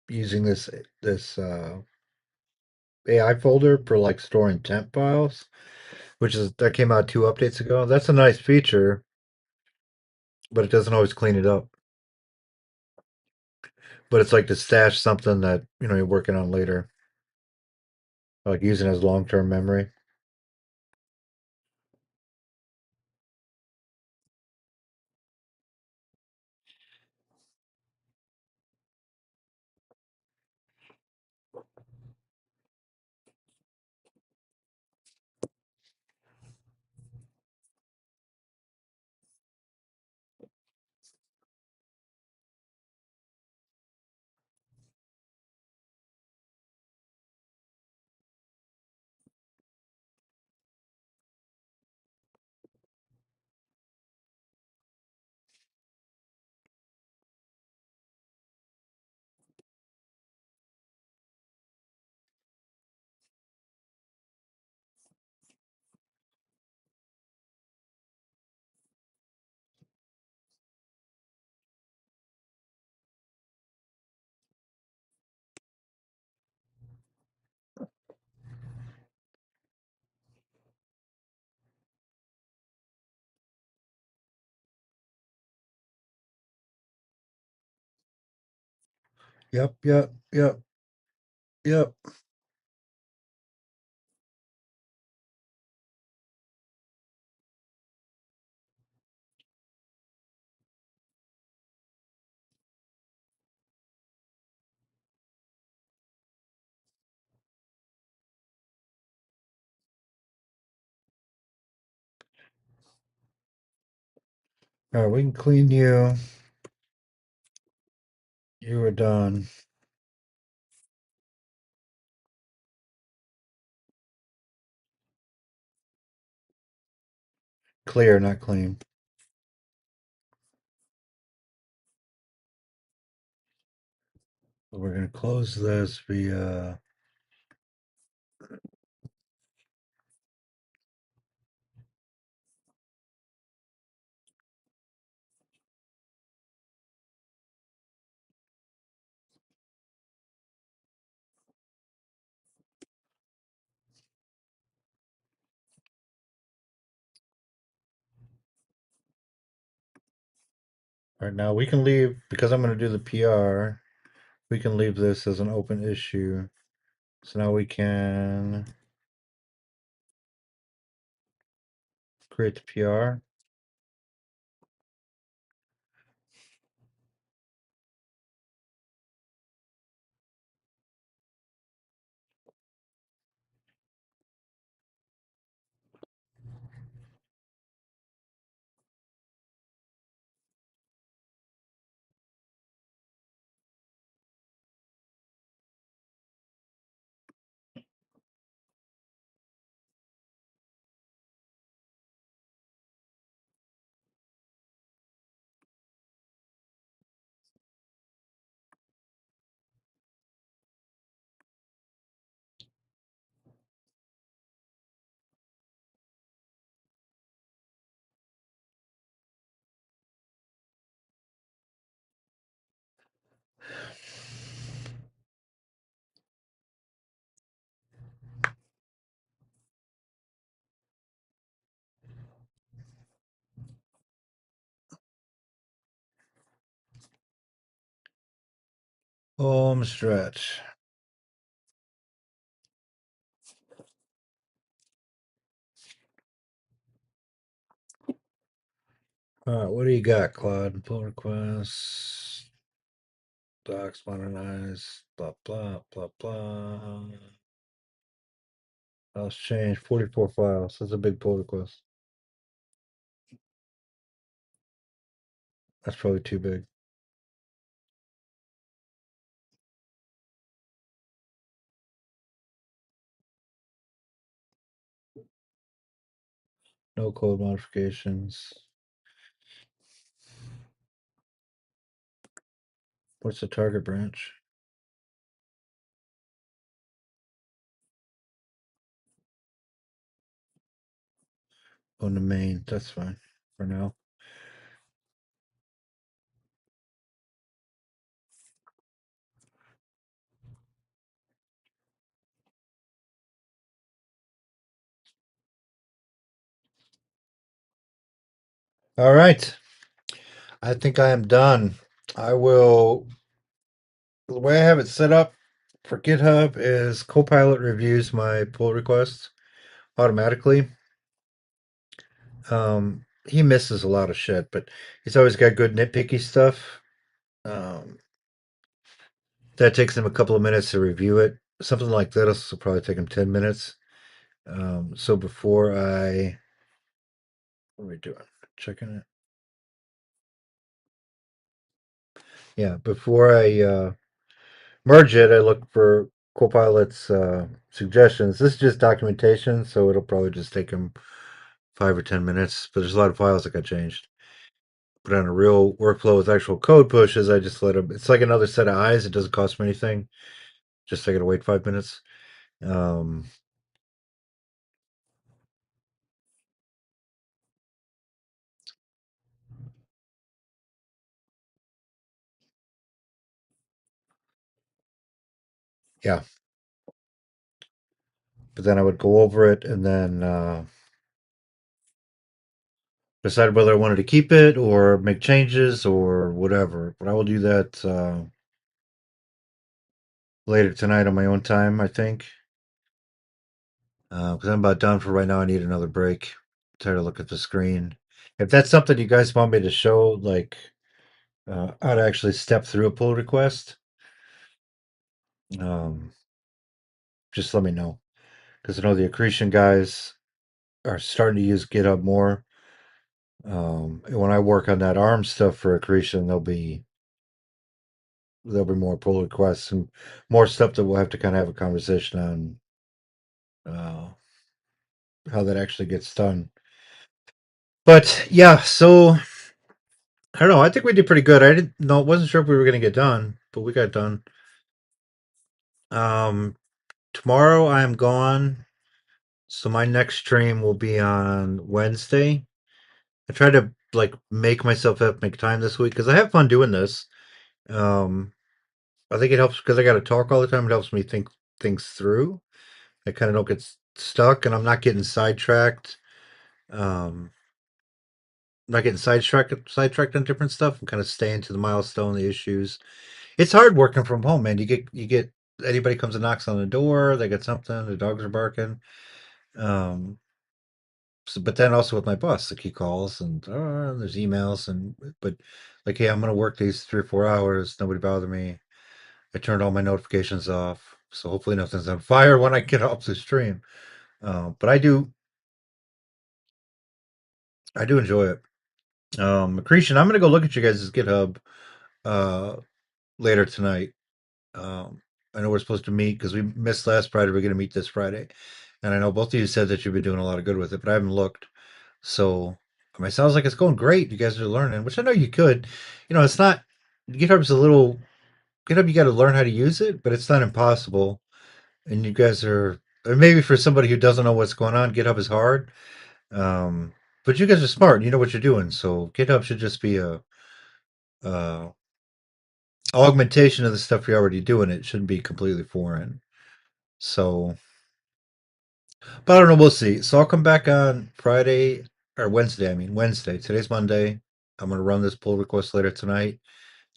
using this AI folder for like storing temp files, which is that came out 2 updates ago. That's a nice feature, but it doesn't always clean it up. But it's like to stash something that you're working on later, like using as long-term memory. Yep, yep, yep, yep. All right, we can clean you. You are done. Clear, not clean. We're gonna close this via. All right, now we can leave because I'm gonna do the PR. We can leave this as an open issue. So now we can create the PR. Home stretch. All right, what do you got, Claude? Pull requests, docs modernize, blah blah blah blah. Files change, 44 files. That's a big pull request. That's probably too big. No code modifications. What's the target branch? On the main. That's fine for now. All right. I think I am done. I will. The way I have it set up for GitHub is Copilot reviews my pull requests automatically. He misses a lot of shit, but he's always got good nitpicky stuff. Um, that takes him a couple of minutes to review it. Something like this will probably take him 10 minutes. So before I, what are we doing? Checking it. Yeah, before I merge it, I look for Copilot's suggestions. This is just documentation, so it'll probably just take him 5 or 10 minutes. But there's a lot of files that got changed. But on a real workflow with actual code pushes, I just let him. It's like another set of eyes. It doesn't cost me anything. Just I gotta wait 5 minutes. Um, yeah, but then I would go over it and then decide whether I wanted to keep it or make changes or whatever. But I will do that later tonight on my own time, I think. Because I'm about done for right now. I need another break. Tired of looking at the screen. If that's something you guys want me to show, like how to actually step through a pull request, um, just let me know. Because I know the accretion guys are starting to use GitHub more. And when I work on that ARM stuff for accretion, there'll be more pull requests and more stuff that we'll have to kind of have a conversation on how that actually gets done. But yeah, so I don't know. I think we did pretty good. I didn't know, wasn't sure if we were going to get done, but we got done. Um, tomorrow I'm gone, so my next stream will be on Wednesday. I try to like make myself have make time this week because I have fun doing this. Um, I think it helps because I got to talk all the time. It helps me think things through. I kind of don't get stuck, and I'm not getting sidetracked. Um, not getting sidetracked on different stuff. I'm kind of staying to the milestone, the issues. It's hard working from home, man. You get anybody comes and knocks on the door, they get something. The dogs are barking. Um, but then also with my boss, like he calls and there's emails and but like, hey, I'm gonna work these 3 or 4 hours. Nobody bother me. I turned all my notifications off, so hopefully nothing's on fire when I get off the stream. But I do enjoy it. Accretion, I'm gonna go look at you guys' GitHub uh, later tonight. Um, I know we're supposed to meet because we missed last Friday. We're gonna meet this Friday, and I know both of you said that you've been doing a lot of good with it, but I haven't looked. So I mean, it sounds like it's going great. You guys are learning, which I know you could. It's not GitHub's a little GitHub. You got to learn how to use it, but it's not impossible. And you guys are, or maybe for somebody who doesn't know what's going on, GitHub is hard. Um, but you guys are smart. And you know what you're doing. So GitHub should just be a uh, augmentation of the stuff you're already doing. It shouldn't be completely foreign. So, but I don't know. We'll see. So I'll come back on Friday or Wednesday. I mean Wednesday. Today's Monday. I'm gonna run this pull request later tonight.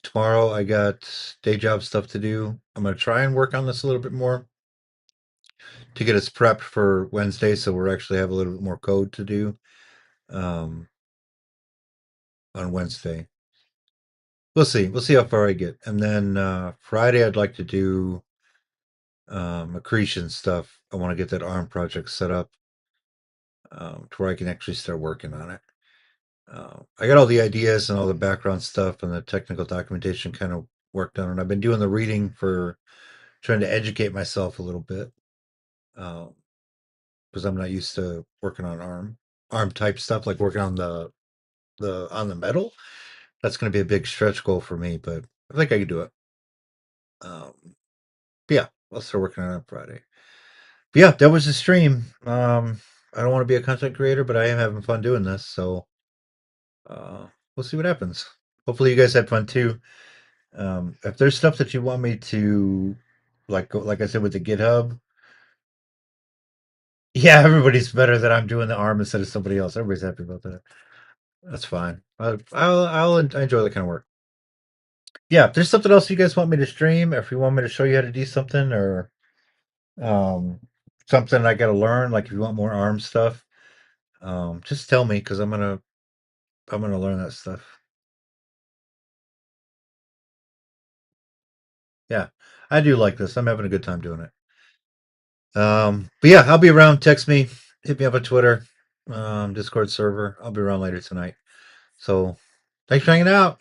Tomorrow I got day job stuff to do. I'm gonna try and work on this a little bit more to get us prepped for Wednesday, so we're actually have a little bit more code to do um, on Wednesday. We'll see. We'll see how far I get, and then Friday I'd like to do accretion stuff. I want to get that ARM project set up to where I can actually start working on it. I got all the ideas and all the background stuff and the technical documentation kind of worked on, and I've been doing the reading for trying to educate myself a little bit because I'm not used to working on ARM type stuff, like working on the on the metal. That's going to be a big stretch goal for me, but I think I can do it. Um, yeah, I'll start working on it on Friday. But yeah, that was the stream. I don't want to be a content creator, but I am having fun doing this, so uh, we'll see what happens. Hopefully, you guys had fun too. If there's stuff that you want me to, like I said with the GitHub, yeah, everybody's better that I'm doing the ARM instead of somebody else. Everybody's happy about that. That's fine. I enjoy that kind of work. Yeah, if there's something else you guys want me to stream, if you want me to show you how to do something, or um, something I got to learn, like if you want more ARM stuff, just tell me because I'm gonna learn that stuff. Yeah, I do like this. I'm having a good time doing it. But yeah, I'll be around. Text me, hit me up on Twitter, Discord server. I'll be around later tonight. So thanks for hanging out.